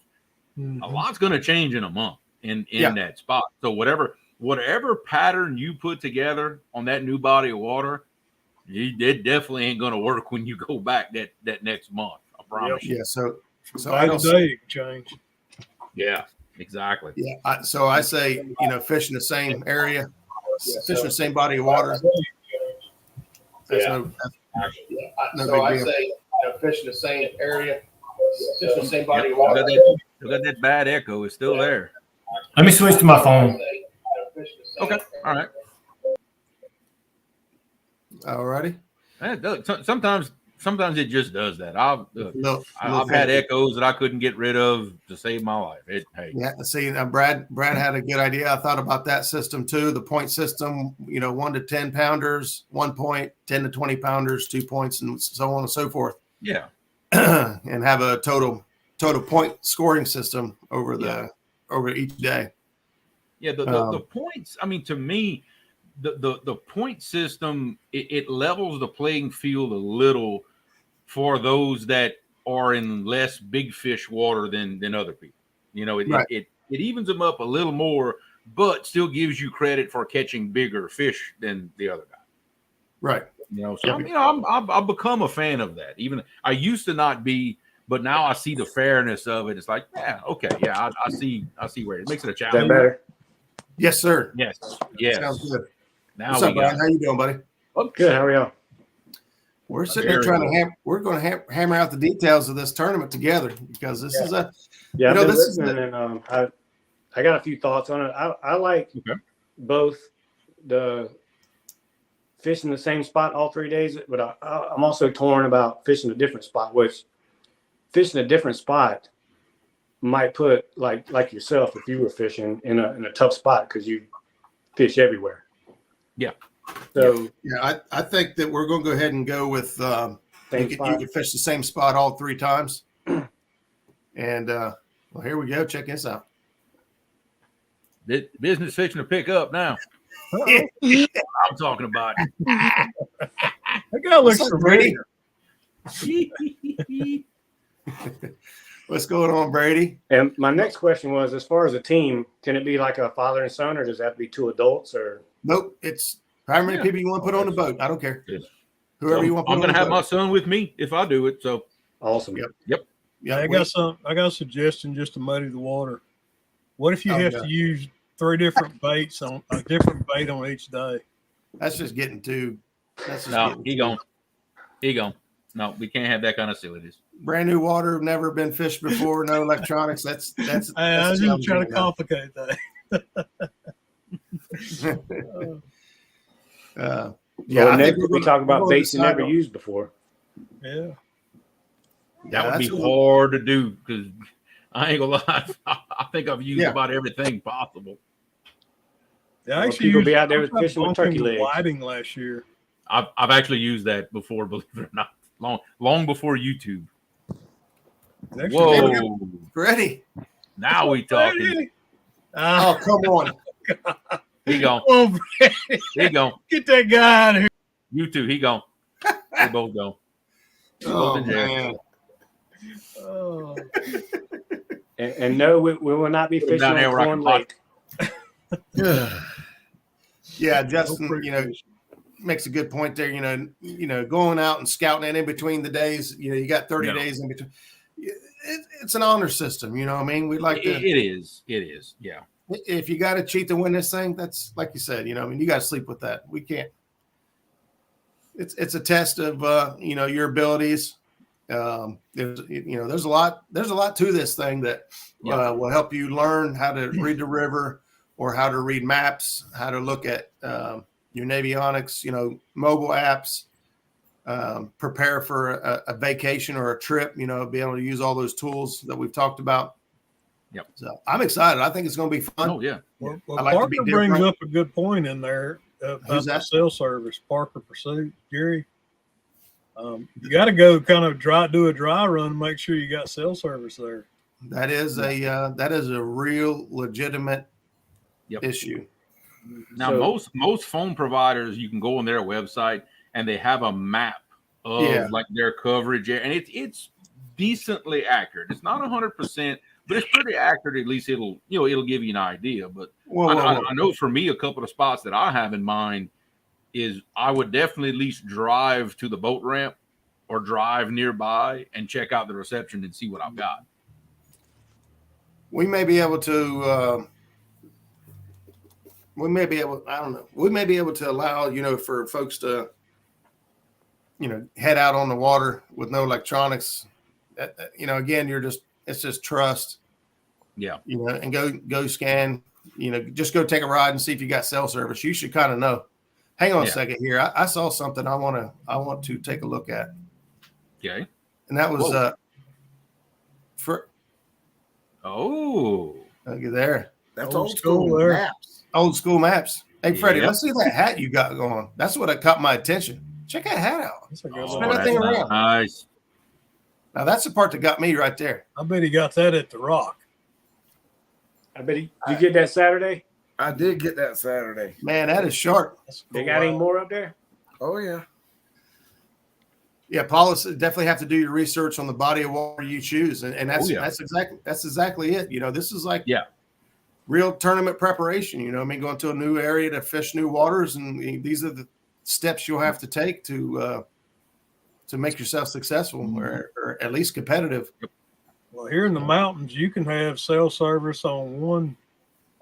a lot's going to change in a month in that spot. So whatever pattern you put together on that new body of water, it definitely ain't going to work when you go back that next month. I promise you. Yeah. So I don't day change. Yeah, exactly. Yeah. So I say, fish in the same area, fish in the same body of water. That's no big deal. I say, fish in the same area, fish in the same body of water. You got that bad echo. It's still there. Let me switch to my phone. Okay. All right. All righty. Sometimes it just does that. I've had echoes that I couldn't get rid of to save my life. Yeah. See, Brad had a good idea. I thought about that system too. The point system, 1 to 10 pounders, 1 point, 10 to 20 pounders, 2 points, and so on and so forth. Yeah. And have a total point scoring system over each day. Yeah. The points. I mean, to me, the point system it levels the playing field a little for those that are in less big fish water than other people. It evens them up a little more, but still gives you credit for catching bigger fish than the other guy. Right. I've become a fan of that. Even I used to not be, but now I see the fairness of it. It's like, yeah, okay, yeah, I see where it makes it a challenge. Is that better? Yes, sir. Yes. Sounds good. Now what's up, Brian? How you doing, buddy? Good. How are y'all? We're sitting here trying to we're going to hammer out the details of this tournament together, because this is a I've been listening, and I got a few thoughts on it. I like both the fishing the same spot all 3 days, but I'm also torn about fishing a different spot. Which fishing a different spot might put like yourself, if you were fishing in a tough spot because you fish everywhere. Yeah. So I think that we're going to go ahead and go with you can fish the same spot all 3 times. And well, here we go. Check this out. Business fishing to pick up now. I'm talking about. That guy looks familiar. What's going on, Brady? And my next question was, as far as a team, can it be like a father and son, or does it have to be 2 adults? Or nope, it's however many people you want to put on the boat. I don't care. Whoever you want to put on the boat. I'm going to have my son with me if I do it. So awesome. Yep. Yeah, I got a suggestion just to muddy the water. What if you have to use 3 different baits on a different bait on each day? That's just getting too. He gone. No, we can't have that kind of silliness. Brand new water, never been fished before, no electronics. That's I was just trying to complicate that. Next we talk about baits you never used before. Yeah. That would be hard to do, because I ain't gonna lie. I think I've used about everything possible. Yeah, people be out there fishing with turkey legs. Whiting last year. I've actually used that before, believe it or not. Long before YouTube. Whoa, ready? Now we talking. Oh, come on. He gone. Oh, he gone. Get that guy out of here. You too. He gone. They both gone. Oh, man. Oh. And no, we will not be fishing on Corn Lake. Yeah, Justin, makes a good point there. Going out and scouting it in between the days. You got 30 days in between. It's an honor system. You know what I mean? We like to. It is. Yeah. If you got to cheat to win this thing, that's like you said. You got to sleep with that. We can't. It's a test of your abilities. There's a lot to this thing that will help you learn how to read the river, or how to read maps, how to look at your Navionics, mobile apps, prepare for a vacation or a trip, be able to use all those tools that we've talked about. Yep. So I'm excited. I think it's going to be fun. Oh yeah. Well, Parker brings up a good point in there. about Who's the that? cell service, Parker Pursuit, Jerry. You got to go kind of do a dry run, make sure you got cell service there. That is a real legitimate issue. Now, most phone providers, you can go on their website and they have a map of like their coverage, and it's decently accurate. It's not 100%, but it's pretty accurate. At least it'll give you an idea. But I know for me, a couple of spots that I have in mind is I would definitely at least drive to the boat ramp or drive nearby and check out the reception and see what I've got. We may be able to. I don't know. We may be able to allow, for folks to, head out on the water with no electronics. Again, it's just trust. Yeah. And go scan. Just go take a ride and see if you got cell service. You should kind of know. Hang on a second here. I saw something I want to take a look at. Okay. And that was look at there. That's old school maps. Old school maps. Hey, Freddie, let's see that hat you got going. That's what caught my attention. Check that hat out. Spin that thing around. Nice. Now that's the part that got me right there. I bet he got that at the Rock. I bet you get that Saturday. I did get that Saturday. Man, that is sharp. They got any more up there? Oh yeah. Yeah, Paul, definitely have to do your research on the body of water you choose, and that's exactly it. This is like real tournament preparation. Going to a new area to fish new waters, and these are the steps you'll have to take to make yourself successful or at least competitive. Well, here in the mountains, you can have cell service on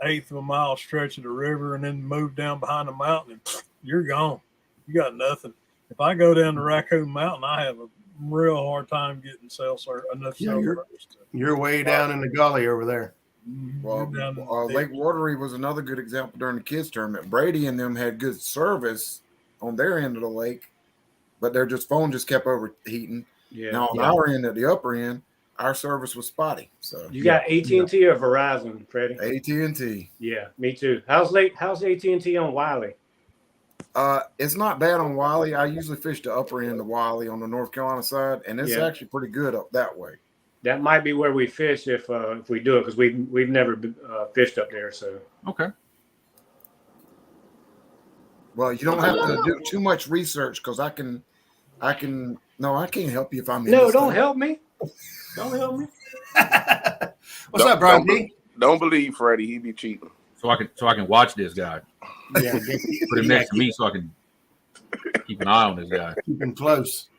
1/8 of a mile stretch of the river, and then move down behind the mountain, and you're gone. You got nothing. If I go down to Raccoon Mountain, I have a real hard time getting enough cell service. You're way down in the gully over there. Well, Lake Watery was another good example during the kids tournament. Brady and them had good service on their end of the lake, but their phone just kept overheating. Yeah. Now on our end, at the upper end, our service was spotty. So you got AT&T or Verizon, Freddie? AT&T. Yeah, me too. How's AT&T on Wiley? It's not bad on Wiley. I usually fish the upper end of Wiley on the North Carolina side, and it's actually pretty good up that way. That might be where we fish if we do it, because we've never fished up there. So okay. Well, you don't have to do too much research, because I can't help you if I'm in No, don't help me. Don't help me. What's up, Brian D? Don't believe Freddie. He be cheating. So I can watch this guy. Yeah, put him next to me so I can keep an eye on this guy. Keep him close.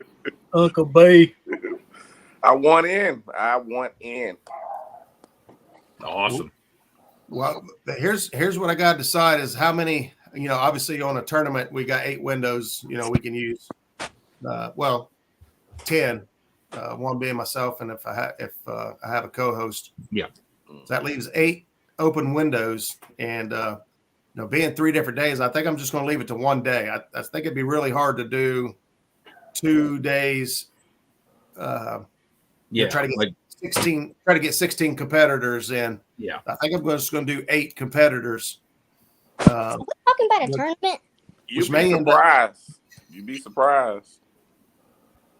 Uncle B. I want in. Awesome. Well, here's what I got to decide is how many. Obviously on a tournament we got 8 windows. We can use. 10. One being myself, and if I have a co-host. Yeah. So that leaves 8 open windows, and being 3 different days, I think I'm just going to leave it to one day. I think it'd be really hard to do 2 days. Try to get 16 competitors in. Yeah, I think I'm just going to do 8 competitors. We're talking about a tournament. You'd be surprised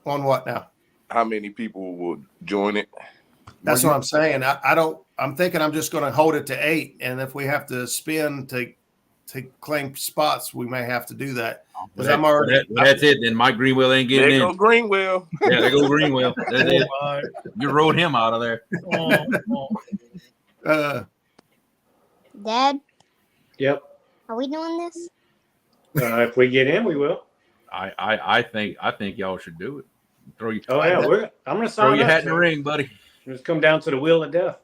on what now? How many people would join it? That's what I'm saying. I'm thinking I'm just going to hold it to 8, and if we have to spin to claim spots, we may have to do that. Because that's it. Then Mike Greenwell ain't getting in. There go Greenwell. Yeah, there go Greenwell. That's it. You rode him out of there. Dad. Yep. Are we doing this? If we get in, we will. I think y'all should do it. I'm gonna sign throw your hat in the ring, buddy. Just come down to the wheel of death.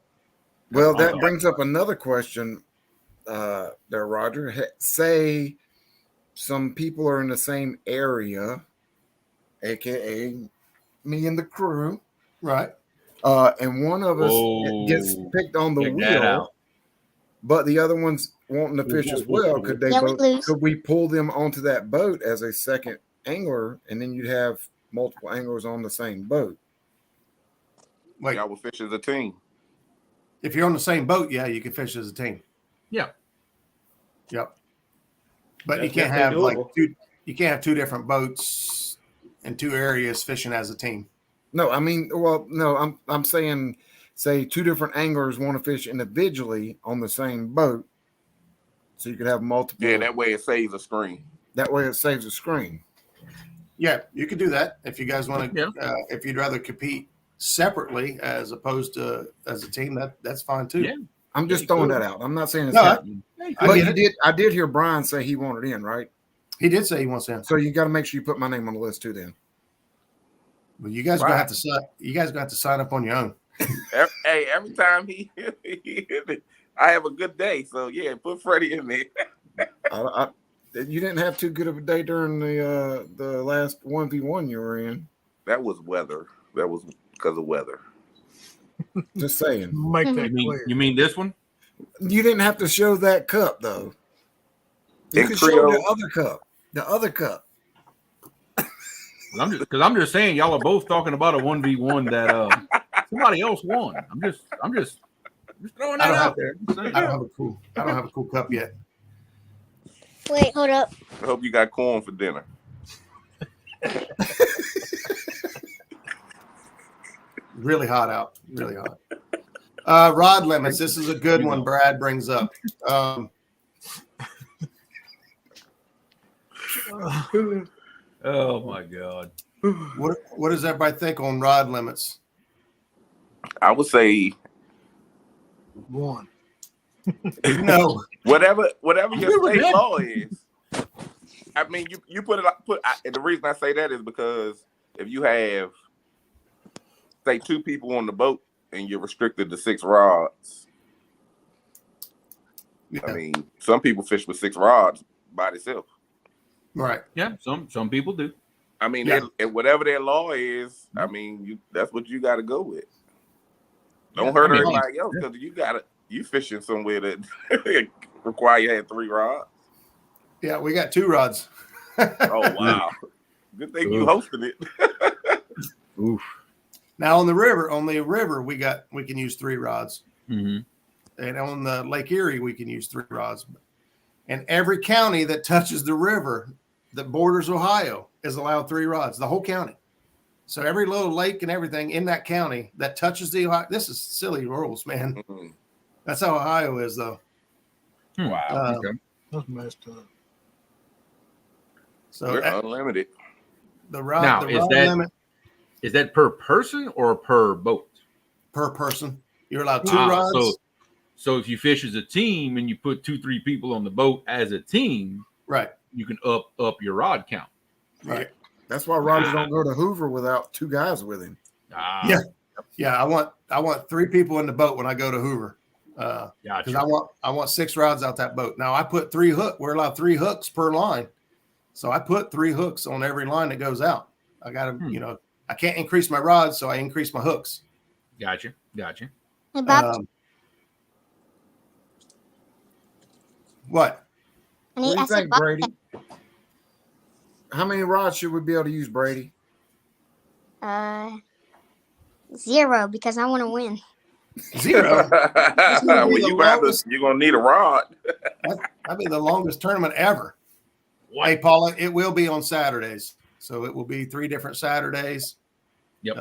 Well, that brings up another question there, Roger. Say some people are in the same area, aka me and the crew, right? And one of us gets picked on the wheel, but the other one's wanting to fish as well. Could we pull them onto that boat as a second angler, and then you'd have multiple anglers on the same boat? Wait, y'all will fish as a team. If you're on the same boat, yeah, you can fish as a team. Yeah. Yep. But you can't have you can't have two different boats in two areas fishing as a team. No, I mean, well, no, I'm saying, say two different anglers want to fish individually on the same boat, so you could have multiple. Yeah, that way it saves a screen. That way it saves a screen. Yeah, you could do that if you guys want to. Yeah. If you'd rather compete separately as opposed to as a team, that's fine too. Yeah. I'm just throwing that out. I'm not saying it's No, happening. I did hear Brian say he wanted in, right? He did say he wants in. So you got to make sure you put my name on the list too. Then. But you guys gonna have to sign. You guys gonna have to sign up on your own. Hey, every time he I have a good day. So yeah, put Freddie in there. You didn't have too good of a day during the last 1v1 you were in. That was weather. That was because of weather. Just saying. Make that clear. You mean this one? You didn't have to show that cup though. You In could Creole. show the other cup. The other cup. I'm just saying y'all are both talking about a 1v1 that somebody else won. I'm just throwing that out there. I don't have a cool cup yet. Wait, hold up. I hope you got corn for dinner. Really hot out. Really hot. Rod limits. This is a good one. Brad brings up. Oh my God. What does everybody think on rod limits? I would say 1. No. whatever your state law is. I mean, you put it and the reason I say that is because if you have say 2 people on the boat and you're restricted to 6 rods. Yeah. I mean, some people fish with 6 rods by themselves. Right. Yeah, some people do. I mean, Yeah. and whatever their law is, I mean, that's what you got to go with. Don't hurt everybody else because you fishing somewhere that require you to have 3 rods. Yeah, we got 2 rods. Oh wow! Good thing you hosted it. Oof. Now on the river, we can use 3 rods, Mm-hmm. and on the Lake Erie we can use 3 rods. And every county that touches the river that borders Ohio is allowed 3 rods. The whole county. So every little lake and everything in that county that touches the Ohio. This is silly rules, man. Mm-hmm. That's how Ohio is, though. Wow. Okay. That's messed up. So We're unlimited. the rod, Now, the rod limit is that per person or per boat? per person. You're allowed 2 rods. So if you fish as a team and you put 2-3 people on the boat as a team, Right. you can up your rod count. Right. That's why Roger don't go to Hoover without 2 guys with him. Yeah. Yeah. I want 3 people in the boat when I go to Hoover. Because I want 6 rods out that boat. Now I put 3 hooks. We're allowed 3 hooks per line. So I put 3 hooks on every line that goes out. I got to, I can't increase my rods, so I increase my hooks. Gotcha. Hey, Bob. What? What do you think, Brady? How many rods should we be able to use, Brady? 0 because I want to win. 0. Well, you're gonna need a rod. That'd be the longest tournament ever. What? Hey, Paula, it will be on Saturdays, so it will be 3 different Saturdays. Yep.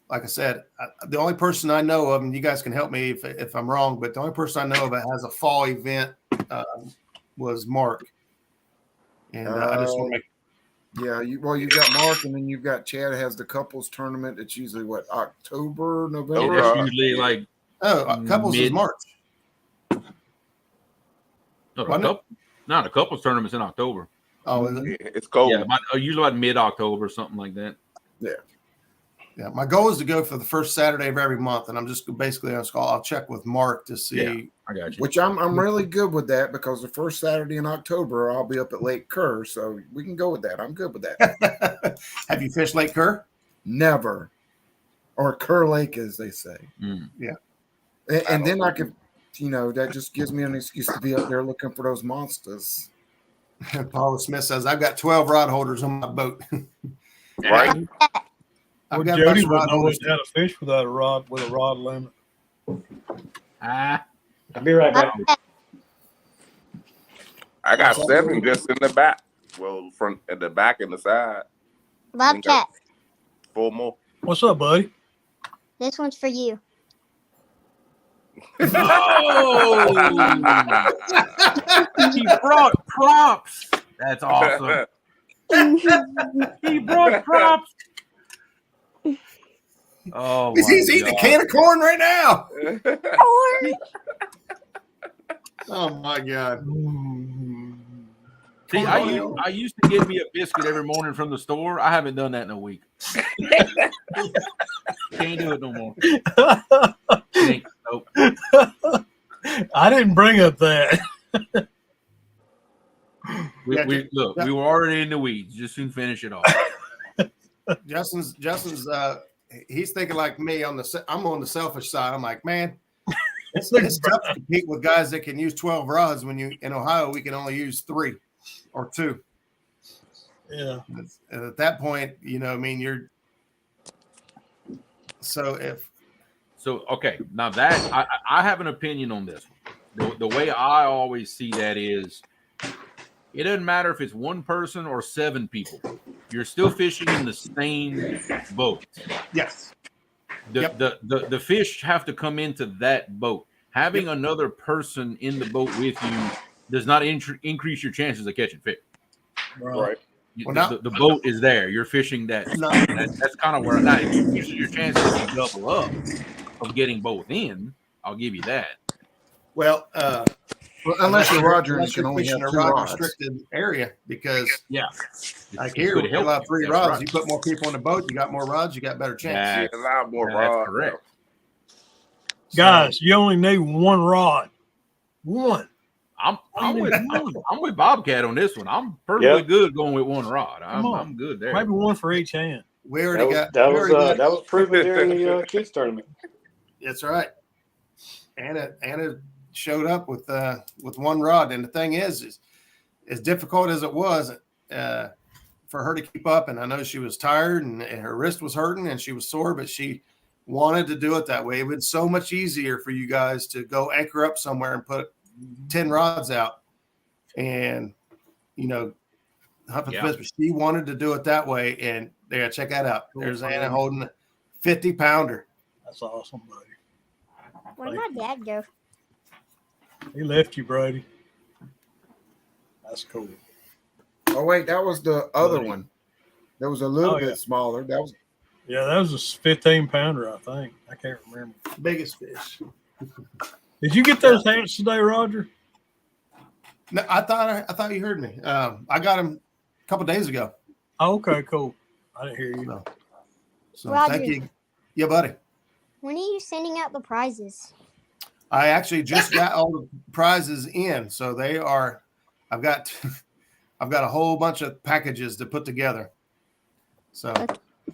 Like I said, the only person I know of, and you guys can help me if I'm wrong, but the only person I know of that has a fall event was Mark. And I just want to make. Yeah, you've got Mark, and then you've got Chad has the couples tournament. It's usually October, November. That's usually like couples is March. The couples tournament's in October. Oh, is it? It's cold. Yeah, usually about mid-October, something like that. Yeah, my goal is to go for the first Saturday of every month, and I'm just basically I'll check with Mark to see. Yeah, I got you. Which I'm really good with that because the first Saturday in October I'll be up at Lake Kerr, so we can go with that. I'm good with that. Have you fished Lake Kerr? Never, or Kerr Lake as they say. Yeah, and then I could, that just gives me an excuse to be up there looking for those monsters. Paula Smith says I've got 12 rod holders on my boat. Right. I've Well, got Jody rod wouldn't know holders. how to fish without a rod with a rod limit. I'll be right back. I got 7 just in the back. Well, front at the back and the side. Bobcat, 4 more. What's up, buddy? this one's for you. Oh, he brought props. That's awesome. He brought props. Oh, He's eating a can of corn right now. Oh my God. See, I used to get me a biscuit every morning from the store. I haven't done that in a week. Can't do it no more. Nope. I didn't bring up that. We were already in the weeds. Just soon finish it off. Justin's he's thinking like me I'm on the selfish side. I'm like, man, it's tough to compete with guys that can use 12 rods when in Ohio we can only use 3 or 2. Yeah. And at that point, you're okay. Now that I have an opinion on this one. The way I always see that is it doesn't matter if it's 1 person or 7 people. You're still fishing in the same boat. Yes. The fish have to come into that boat. Having another person in the boat with you does not increase your chances of catching fish. Right. The boat is there. You're fishing that. That's kind of where it increases your chances to double up of getting both in. I'll give you that. Well, unless you're Roger and unless you can you're only fishing have a 2 rod rods. restricted area, because like It here could we help allow you. 3 That's rods. right. You put more people in the boat, you got more rods, you got better chance. Yeah, a lot more That's rods. correct. Guys, you only need 1 rod. 1. I'm with Bobcat on this one. I'm perfectly good going with 1 rod. I'm good there. Maybe 1 for each hand. We already got that was proven during the kids tournament. That's right. Anna showed up with 1 rod, and the thing is as difficult as it was for her to keep up, and I know she was tired and her wrist was hurting and she was sore, but she wanted to do it that way. It would be so much easier for you guys to go anchor up somewhere and put 10 rods out and hunt for the fish, but she wanted to do it that way. And there, check that out. There's Anna holding a 50-pounder. That's awesome, buddy. Where'd my dad go? He left you, Brady. That's cool. Oh wait, that was the other one. That was a little bit smaller. That was a 15-pounder, I think. I can't remember. Biggest fish. Did you get those hatched today, Roger? No, I thought you heard me. I got them a couple days ago. Oh, okay, cool. I didn't hear you. No. So Roger, thank you. Yeah, buddy. when are you sending out the prizes? I actually just got all the prizes in, so they are. I've got a whole bunch of packages to put together. So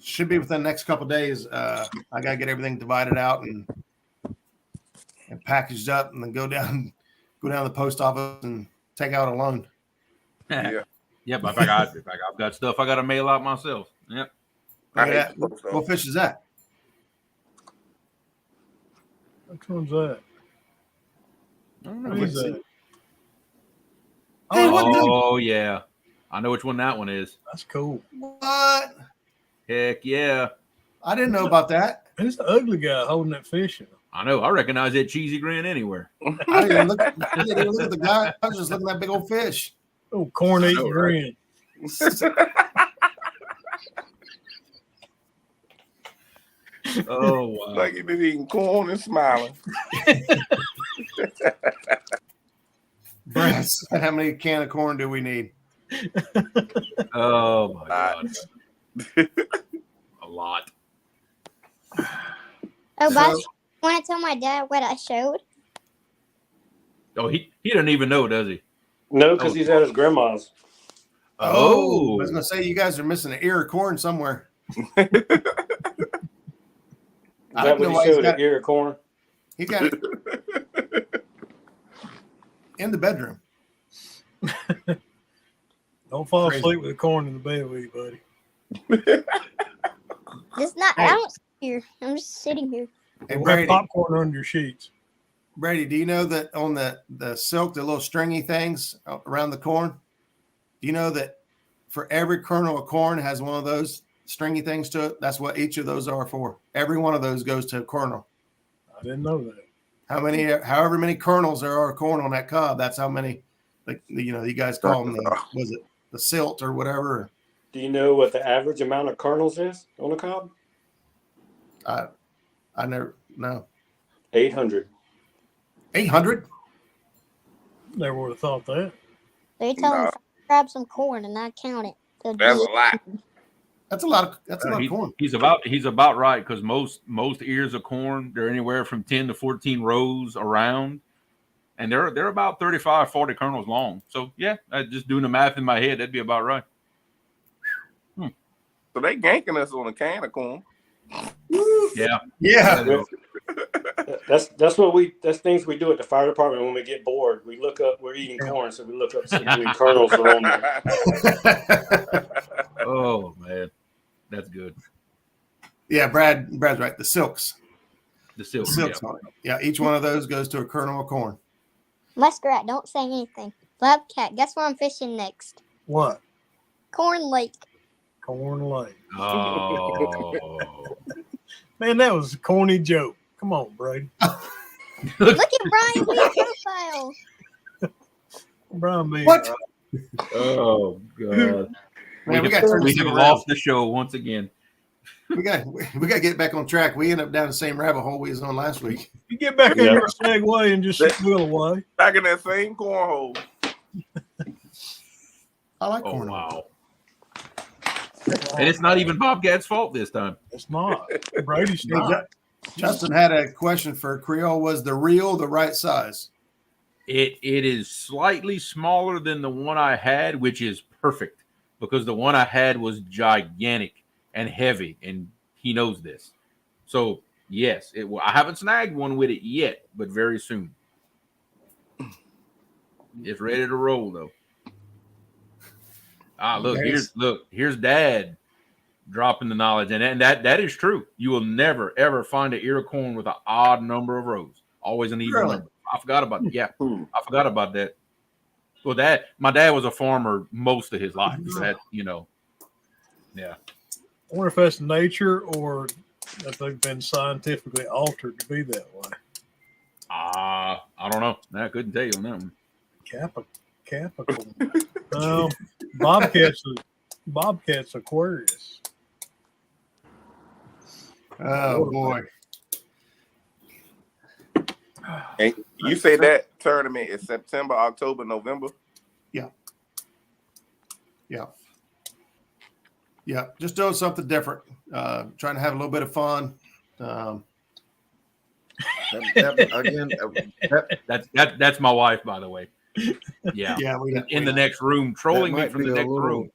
should be within the next couple of days. I gotta get everything divided out and packaged up, and then go down to the post office and take out a loan. Yep. I've got stuff I got to mail out myself. Yep. What fish is that? Which one's that? I don't know. What is that? Oh, yeah. I know which one that one is. That's cool. What? Heck yeah. I didn't know about that. It's the ugly guy holding that fish. I know. I recognize that cheesy grin anywhere. I didn't even look at the guy. I was just looking at that big old fish. Oh, corn eating grin. Oh, wow. Like he been eating corn and smiling. Brad, how many can of corn do we need? Oh, my God. A lot. Oh, Bob, you want to tell my dad what I showed? Oh, he doesn't even know, does he? No, because he's at his grandma's. Oh, I was gonna say you guys are missing an ear of corn somewhere. Is that what he showed? An ear of corn? He got it in the bedroom. Don't fall asleep with the corn in the bed with you, buddy. It's not. I don't sit here. I'm just sitting here. Hey, We'll Brady, have popcorn under your sheets. Brady, do you know that on the silk, the little stringy things around the corn? Do you know that for every kernel of corn has one of those stringy things to it? That's what each of those are for. Every one of those goes to a kernel. I didn't know that. However many kernels there are of corn on that cob, that's how many. Like you guys call them was it the silt or whatever? Do you know what the average amount of kernels is on a cob? I never know. 800. 800? Never would have thought that. They tell me grab some corn and not count it. That's a lot. That's a lot of corn. He's about right, because most ears of corn, they're anywhere from 10 to 14 rows around, and they're about 35, 40 kernels long. So yeah, just doing the math in my head, that'd be about right. So they ganking us on a can of corn. Yeah. That's things we do at the fire department when we get bored. We look up, we're eating corn, so we look up see how many kernels are on there. Oh man, that's good. Yeah, Brad's right. The silks. The silks. Yeah, each one of those goes to a kernel of corn. Muskrat, don't say anything. Bobcat, guess where I'm fishing next? What? Corn Lake. Corn Lake. Oh. Man, that was a corny joke. Come on, Brady. Look at Brian Lee's profile. Brian B. What? Oh God. Man, we have lost the show once again. We got to get back on track. We end up down the same rabbit hole we was on last week. You get back in your segue and just squeal away. Back in that same cornhole. I like corn. Wow. And it's not even Bobcat's fault this time. It's not. Brady's not. Justin had a question for Creole. Was the reel the right size? It is slightly smaller than the one I had, which is perfect, because the one I had was gigantic and heavy, and he knows this. So yes, I haven't snagged one with it yet, but very soon. It's ready to roll though. Here's Dad dropping the knowledge, and that is true. You will never ever find an ear of corn with an odd number of rows. Always an even number. I forgot about that. Yeah, I forgot about that. Well, my dad was a farmer most of his life. So that yeah. I wonder if that's nature or that they've been scientifically altered to be that way. I don't know. I couldn't tell you on that one. Capricorn. Bobcat's Aquarius. Oh boy. And you say that tournament is September, October, November? Yeah. Just doing something different. Trying to have a little bit of fun. That's my wife, by the way. Yeah. In the next room, trolling me from the next room.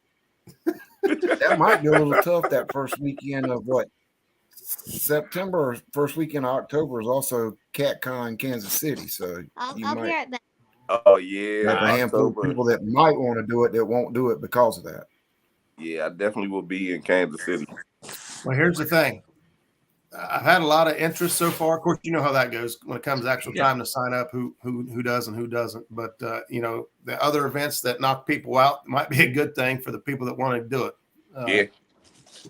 That might be a little tough. That first weekend of September, or first weekend of October is also CatCon Kansas City. So I'll be right back. Oh yeah, have a handful of people that might want to do it that won't do it because of that. Yeah, I definitely will be in Kansas City. Well, here's the thing. I've had a lot of interest so far. Of course, you know how that goes when it comes to actual time to sign up, who does and who doesn't. But the other events that knock people out might be a good thing for the people that want to do it.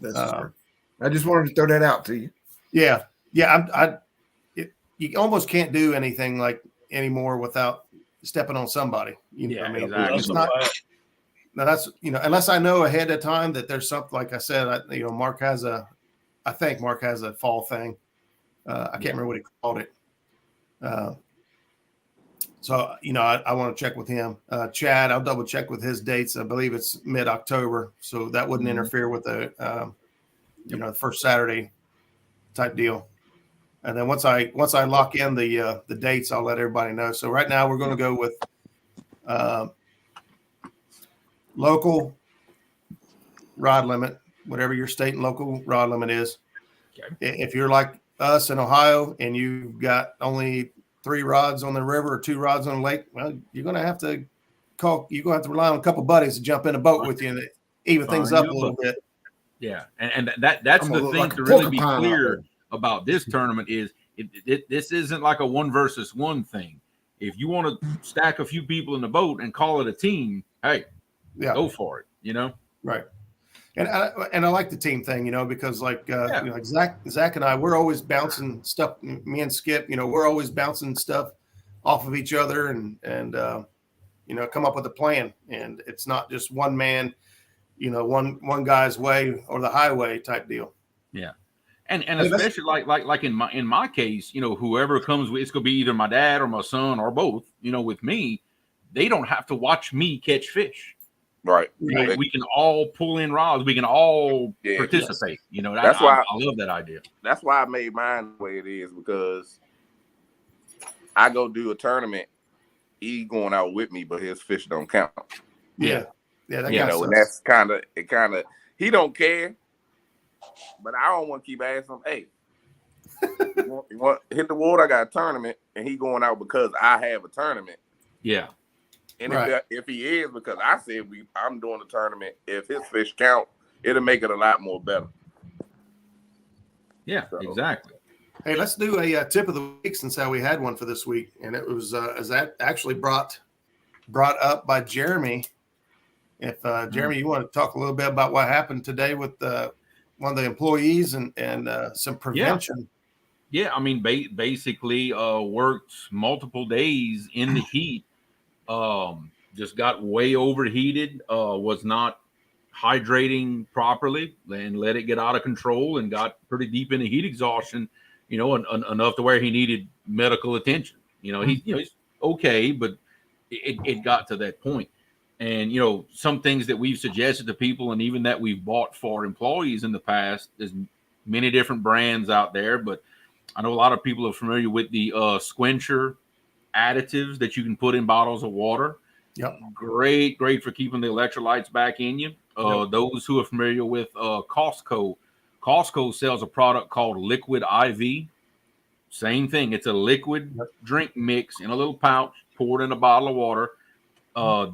That's true. I just wanted to throw that out to you. Yeah. You almost can't do anything like anymore without stepping on somebody. Exactly. It's not. Now that's unless I know ahead of time that there's something, like I said, Mark has a fall thing. I can't remember what he called it. So I want to check with him. Chad, I'll double check with his dates. I believe it's mid-October, so that wouldn't interfere with the the first Saturday type deal. And then once I lock in the dates, I'll let everybody know. So right now we're going to go with local rod limit, whatever your state and local rod limit is. Okay. If you're like us in Ohio and you've got only 3 rods on the river or 2 rods on the lake, well, you're going to have to rely on a couple buddies to jump in a boat with you and even things up a little bit. Yeah, and that's the thing to really be clear about this tournament is This isn't like a 1 versus 1 thing. If you want to stack a few people in the boat and call it a team, hey, go for it. Right. And I like the team thing, because like Zach and I, we're always bouncing stuff. Me and Skip, we're always bouncing stuff off of each other and come up with a plan. And it's not just one man, one guy's way or the highway type deal. Yeah. And especially like in my case, whoever comes with, it's gonna be either my dad or my son or both. With me, they don't have to watch me catch fish. Right. We can all pull in rods. We can all participate. Yes. That's why I love that idea. That's why I made mine the way it is, because I go do a tournament. He going out with me, but his fish don't count. Yeah. That and that's kind of he don't care. But I don't want to keep asking him, hey, you want hit the water? I got a tournament, and he going out because I have a tournament. Yeah. And if he is, because I said I'm doing the tournament, if his fish count, it'll make it a lot more better. Yeah, exactly. Hey, let's do a tip of the week, since we had one for this week, and it was as that actually brought up by Jeremy. If Jeremy, you want to talk a little bit about what happened today with one of the employees and some prevention. Yeah, I mean, basically worked multiple days in the heat. Just got way overheated. Was not hydrating properly and let it get out of control and got pretty deep into heat exhaustion. Enough to where he needed medical attention. He's okay, but it got to that point. And, some things that we've suggested to people and even that we've bought for employees in the past, there's many different brands out there, but I know a lot of people are familiar with the Squencher additives that you can put in bottles of water. Yep. Great for keeping the electrolytes back in you. Those who are familiar with Costco sells a product called Liquid IV. Same thing. It's a liquid drink mix in a little pouch, poured in a bottle of water.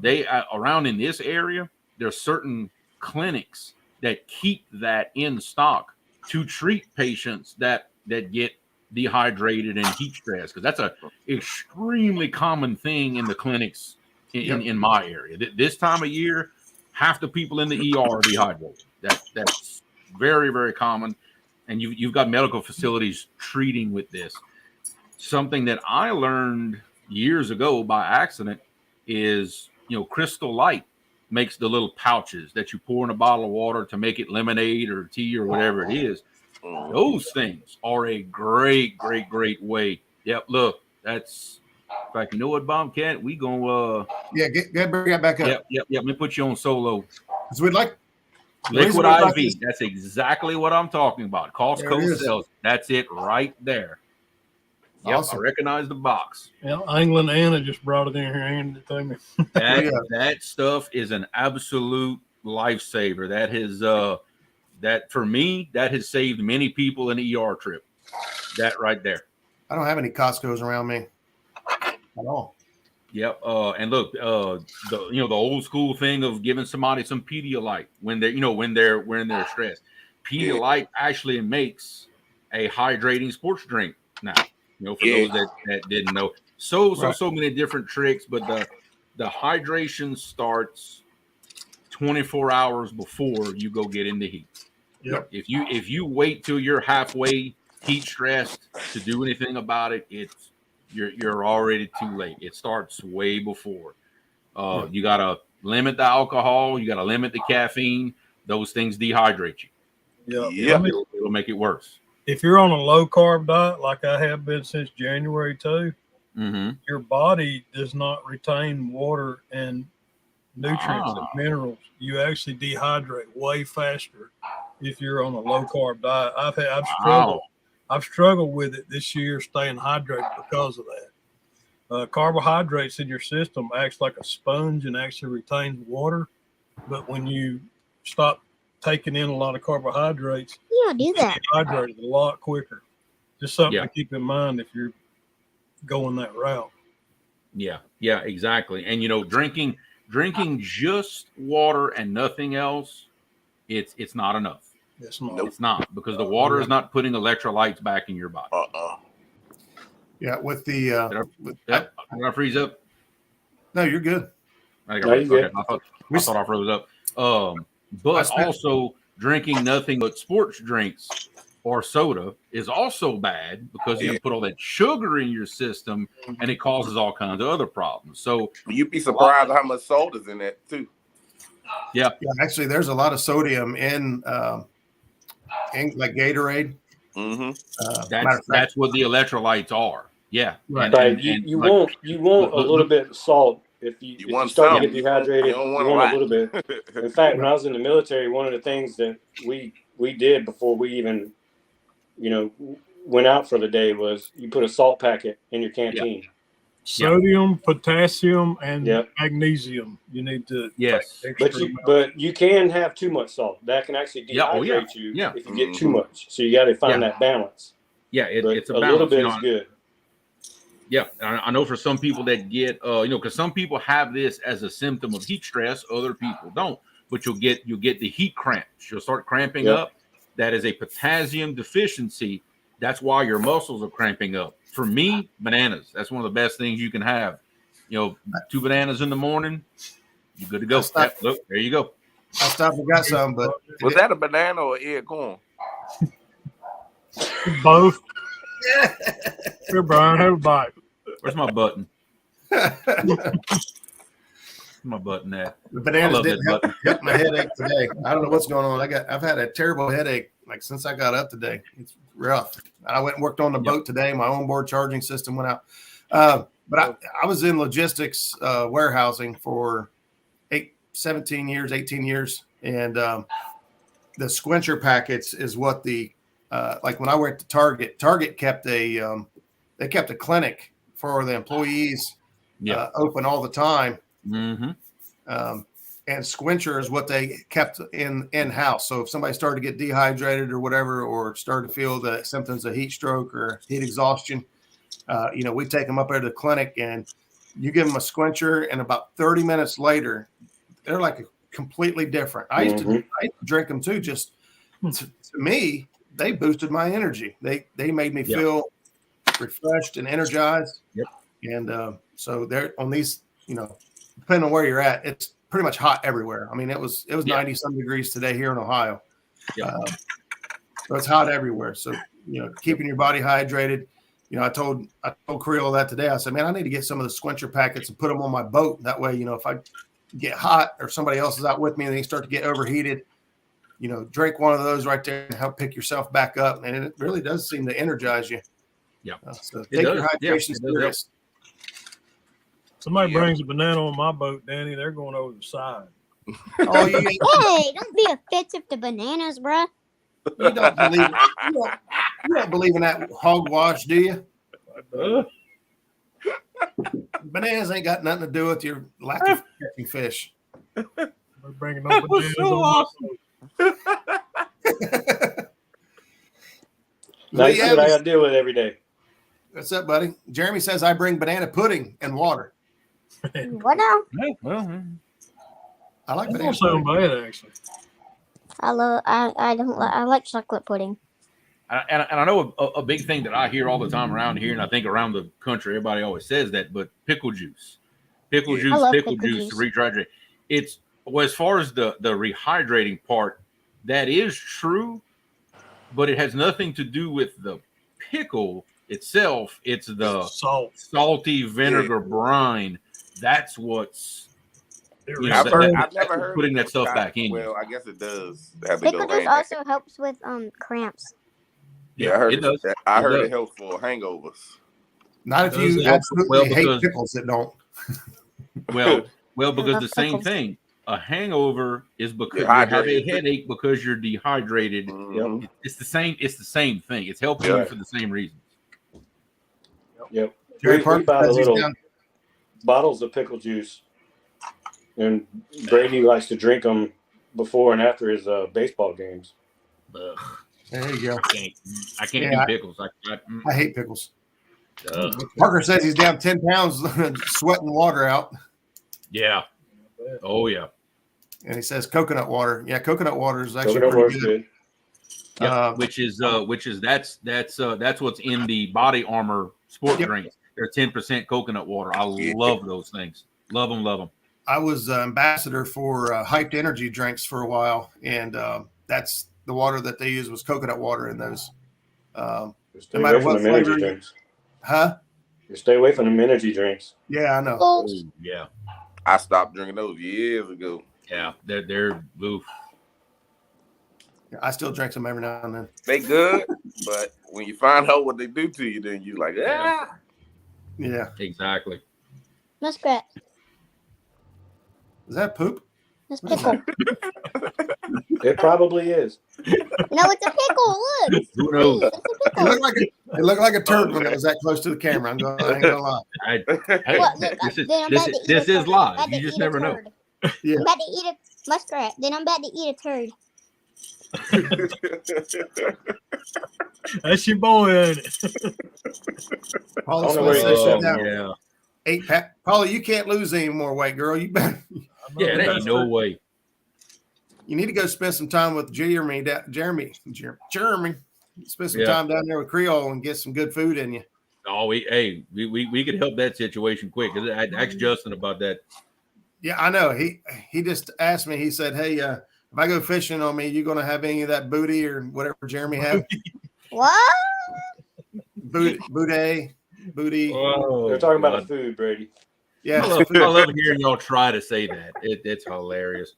They around in this area, there's certain clinics that keep that in stock to treat patients that get dehydrated and heat stress, because that's a extremely common thing in the clinics in my area. This time of year, half the people in the ER are dehydrated. That's very, very common, and you've got medical facilities treating with this. Something that I learned years ago by accident is, Crystal Light makes the little pouches that you pour in a bottle of water to make it lemonade or tea or whatever it is. Those things are a great way. Yep, look, that's, in fact, you know what, Bobcat? We gonna get bring that back up. Yep. Let me put you on solo. Because we'd like Liquid IV. That's exactly what I'm talking about. Costco sells. That's it right there. Yep, awesome. I recognize the box. Yeah, England Anna just brought it in here and handed it to me. That stuff is an absolute lifesaver. That has that for me, that has saved many people an ER trip. That right there. I don't have any Costco's around me at all. Yep. And look, the old school thing of giving somebody some Pedialyte when they're stressed. Pedialyte actually makes a hydrating sports drink now. For those that didn't know. So many different tricks, but the hydration starts 24 hours before you go get in the heat. Yep. If you wait till you're halfway heat stressed to do anything about it, you're already too late. It starts way before. You gotta limit the alcohol, you gotta limit the caffeine. Those things dehydrate you. Yeah. It'll make it worse. If you're on a low carb diet, like I have been since January too, your body does not retain water and nutrients and minerals. You actually dehydrate way faster if you're on a low carb diet. I've struggled with it this year, staying hydrated because of that. Carbohydrates in your system acts like a sponge and actually retains water, but when you stop taking in a lot of carbohydrates, do that. Hydrated a lot quicker. Just something to keep in mind if you're going that route. Yeah, exactly. And drinking just water and nothing else, it's not enough. It's not. It's not, because the water is not putting electrolytes back in your body. Yeah, with the Did I freeze up? no, you're good. I No, you're good. Okay. I thought I froze up. But also drinking nothing but sports drinks or soda is also bad because you put all that sugar in your system and it causes all kinds of other problems. So you'd be surprised how much soda's in that too. Yeah. Actually, there's a lot of sodium in like Gatorade. That's what the electrolytes are. Yeah. Right. You want a little bit of salt if you start to get dehydrated. You want a little bit. In fact, when I was in the military, one of the things that we did before we even went out for the day was you put a salt packet in your canteen. Sodium, potassium, and magnesium. You need to but you can have too much salt. That can actually dehydrate you if you get too much. So you got to find that balance. Yeah, it's a balance. Little bit is good. Yeah, I know for some people that get because some people have this as a symptom of heat stress, other people don't. But you'll get the heat cramps. You'll start cramping up. That is a potassium deficiency. That's why your muscles are cramping up. For me, bananas. That's one of the best things you can have. 2 bananas in the morning, you're good to go. Look, there you go. I stopped and got some, but was that a banana or ear corn? Both. Here, Brian, have a bite. Where's my button? My button at? The bananas didn't help my headache today. I don't know what's going on. I've had a terrible headache like since I got up today. It's rough. I went and worked on the boat today. My onboard charging system went out. But I was in logistics warehousing for 18 years. And the squincher packets is what like when I went to Target kept a clinic for the employees open all the time. Mm-hmm. And squincher is what they kept in-house. So if somebody started to get dehydrated or whatever, or started to feel the symptoms of heat stroke or heat exhaustion, we take them up there to the clinic and you give them a squincher, and about 30 minutes later, they're like completely different. I used to drink them too. Just to me, they boosted my energy. They made me feel refreshed and energized. Yep. And so they're on these, depending on where you're at, it's pretty much hot everywhere. I mean, it was 90 some degrees today here in Ohio. So it's hot everywhere. So, keeping your body hydrated. I told Creole that today. I said, man, I need to get some of the squincher packets and put them on my boat. That way, if I get hot or somebody else is out with me and they start to get overheated, drink one of those right there and help pick yourself back up. And it really does seem to energize you. Yeah. So take your hydration serious. Somebody brings a banana on my boat, Danny. They're going over the side. Oh, hey, don't be offensive to bananas, bruh. You don't believe you don't believe in that hogwash, do you? Bananas ain't got nothing to do with your lack of catching fish. They're bringing no bananas on my boat. That's what I got to deal with every day. What's up, buddy? Jeremy says I bring banana pudding and water. What now? Well, I like banana That's not pudding. bad, actually. I like chocolate pudding. And I know a big thing that I hear all the time around here, and I think around the country, everybody always says that, but pickle juice to rehydrate. It's as far as the rehydrating part, that is true, but it has nothing to do with the pickle itself. It's the salty vinegar brine. That's what's I've never heard putting that stuff back in. Well, I guess it does. Pickle juice also helps with cramps. Yeah, I heard it does. I heard it helps for hangovers. Not if you absolutely hate pickles that don't. Well, because the same thing. A hangover is because you have a headache because you're dehydrated. Mm-hmm. It's the same. It's the same thing. It's helping you for the same reasons. Yep. Jerry We Parker buy says he's little down. bottles of pickle juice, and Brady likes to drink them before and after his baseball games. Ugh. There you go. I can't do pickles. I hate pickles. Parker says he's down 10 pounds sweating water out. Yeah. Oh yeah. And he says coconut water. Yeah, coconut water is actually pretty good. Yeah, which is that's what's in the body armor sport drinks. They're 10% coconut water. I love those things. Love them, love them. I was ambassador for Hyped energy drinks for a while, and that's the water that they use was coconut water in those. No matter what flavor, drinks. Huh? You stay away from them energy drinks. Yeah, I know. Oh, yeah. I stopped drinking those years ago. Yeah, they're oof. I still drink them every now and then. They good, but when you find out what they do to you, then you like, Yeah. Exactly. Muskrat. Is that poop? It's pickle. It probably is. No, it's a pickle. Look. Who knows? It's a pickle. It looked like a turd when it was that close to the camera. I ain't gonna lie. Hey, What, look, this is live. You just never know. Yeah. I'm about to eat a muskrat. Then I'm about to eat a turd. That's your boy, ain't it? Paulie I don't know Smith where says you shut go. down. Yeah. 8-pack. Paulie, you can't lose any more weight, girl. You better. Yeah, there ain't no way. You need to go spend some time with Jeremy. Spend some time down there with Creole and get some good food in you. Oh, we could help that situation quick. I asked Justin about that. Yeah, I know. He just asked me. He said, "Hey, if I go fishing on me, you gonna have any of that booty or whatever Jeremy had? What? booty. Oh, They're talking about the food, Brady. Yeah, I love hearing y'all try to say that. It's hilarious.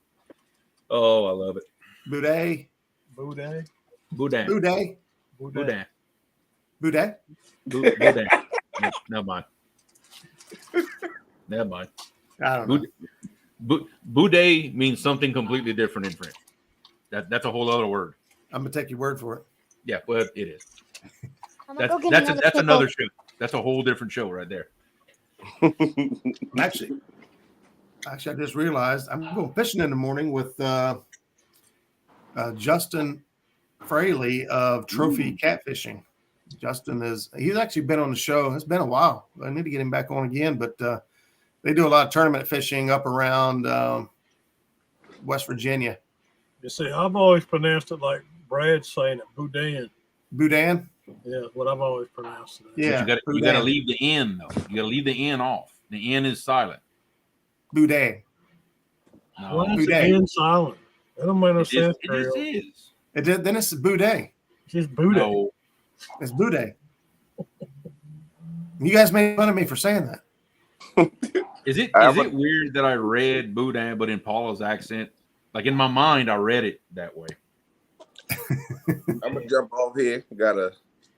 Oh, I love it. booty, Boudet. Boudin. booty, Boudin. booty. Boudin. Never mind. Never mind. I don't know. Boudet means something completely different in French. That's a whole other word. I'm gonna take your word for it. Yeah, well, it is. I'm gonna That's go get that's another that's pickle. another show. That's a whole different show right there. Actually, I just realized I'm going fishing in the morning with Justin Fraley of Trophy Catfishing. Justin he's actually been on the show. It's been a while. I need to get him back on again, but they do a lot of tournament fishing up around West Virginia. You see, I've always pronounced it like Brad's saying it, Boudin. Boudin? Yeah, what I've always pronounced it. Yeah. But you gotta leave the N though. You gotta leave the N off. The N is silent. Boudin. No, Why is the Boudin. N silent? That don't make no it sense. just is. Then it's Boudin. It's just Boudin. No, It's Boudin. You guys made fun of me for saying that. is it weird that I read Boudin but in Paula's accent? Like in my mind, I read it that way. I'm gonna jump off here. Gotta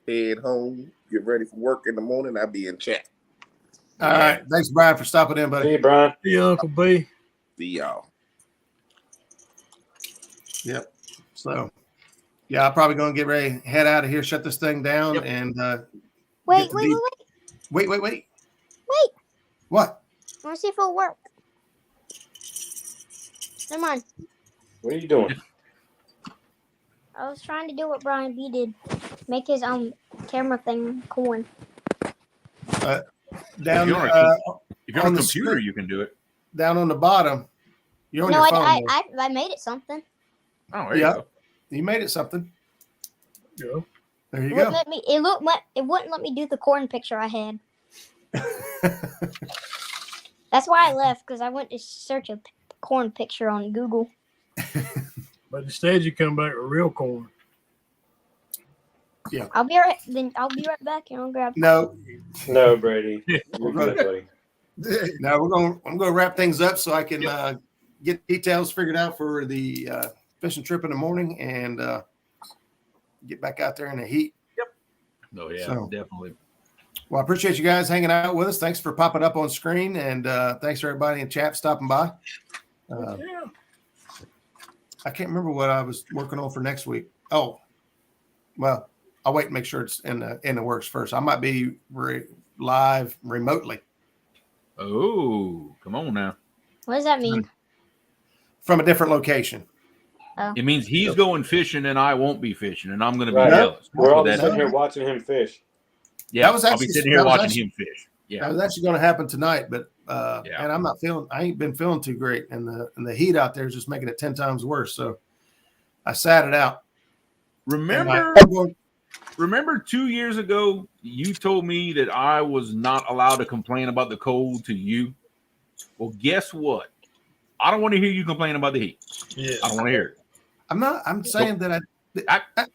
head home, get ready for work in the morning. I'll be in chat. All right. Thanks, Brian, for stopping in, buddy. Hey, Brian. See Uncle B. See y'all. Yep. So, yeah, I'm probably going to get ready, head out of here, shut this thing down, Yep. and Wait. Wait. Wait. What? I want to see if it'll work. Never mind. What are you doing? I was trying to do what Brian B did. Make his camera thing corn. Down If you're on on a the computer, screen. you can do it. Down on the bottom. You're on No, your phone. I made it something. Oh, there Yeah. you go. You made it something. Yeah. There you It go. wouldn't let me. It wouldn't let me do the corn picture I had. That's why I left, because I went to search a corn picture on Google. But instead, you come back with real corn. I'll be right back and I'll grab. No, Brady. You're good, buddy. no, I'm going to wrap things up so I can get details figured out for the fishing trip in the morning and get back out there in the heat. Oh yeah, So- definitely. Well, I appreciate you guys hanging out with us. Thanks for popping up on screen, and thanks for everybody in chat stopping by. I can't remember what I was working on for next week. Oh, well, I'll wait and make sure it's in the works first. I might be live remotely Oh, come on now. What does that mean? from a different location. It means he's going fishing and I won't be fishing, and I'm going to be Right. jealous. We're all That's- sitting here watching him fish. Yeah, That was I'll be actually- sitting here that was watching actually- him fish. That Yeah, was actually going to happen tonight, but Yeah. and I ain't been feeling too great, and the heat out there is just making it 10 times worse. So I sat it out. And remember remember 2 years ago, you told me that I was not allowed to complain about the cold to you. Well, guess what? I don't want to hear you complain about the heat. Yeah. I don't want to hear it. I'm saying that I that's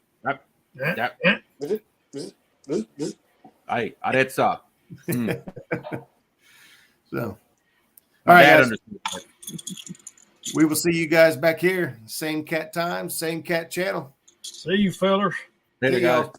So, all my right, dad guys. understood that. We will see you guys back here. Same cat time, same cat channel. See you, fellers. Later, See y'all. guys.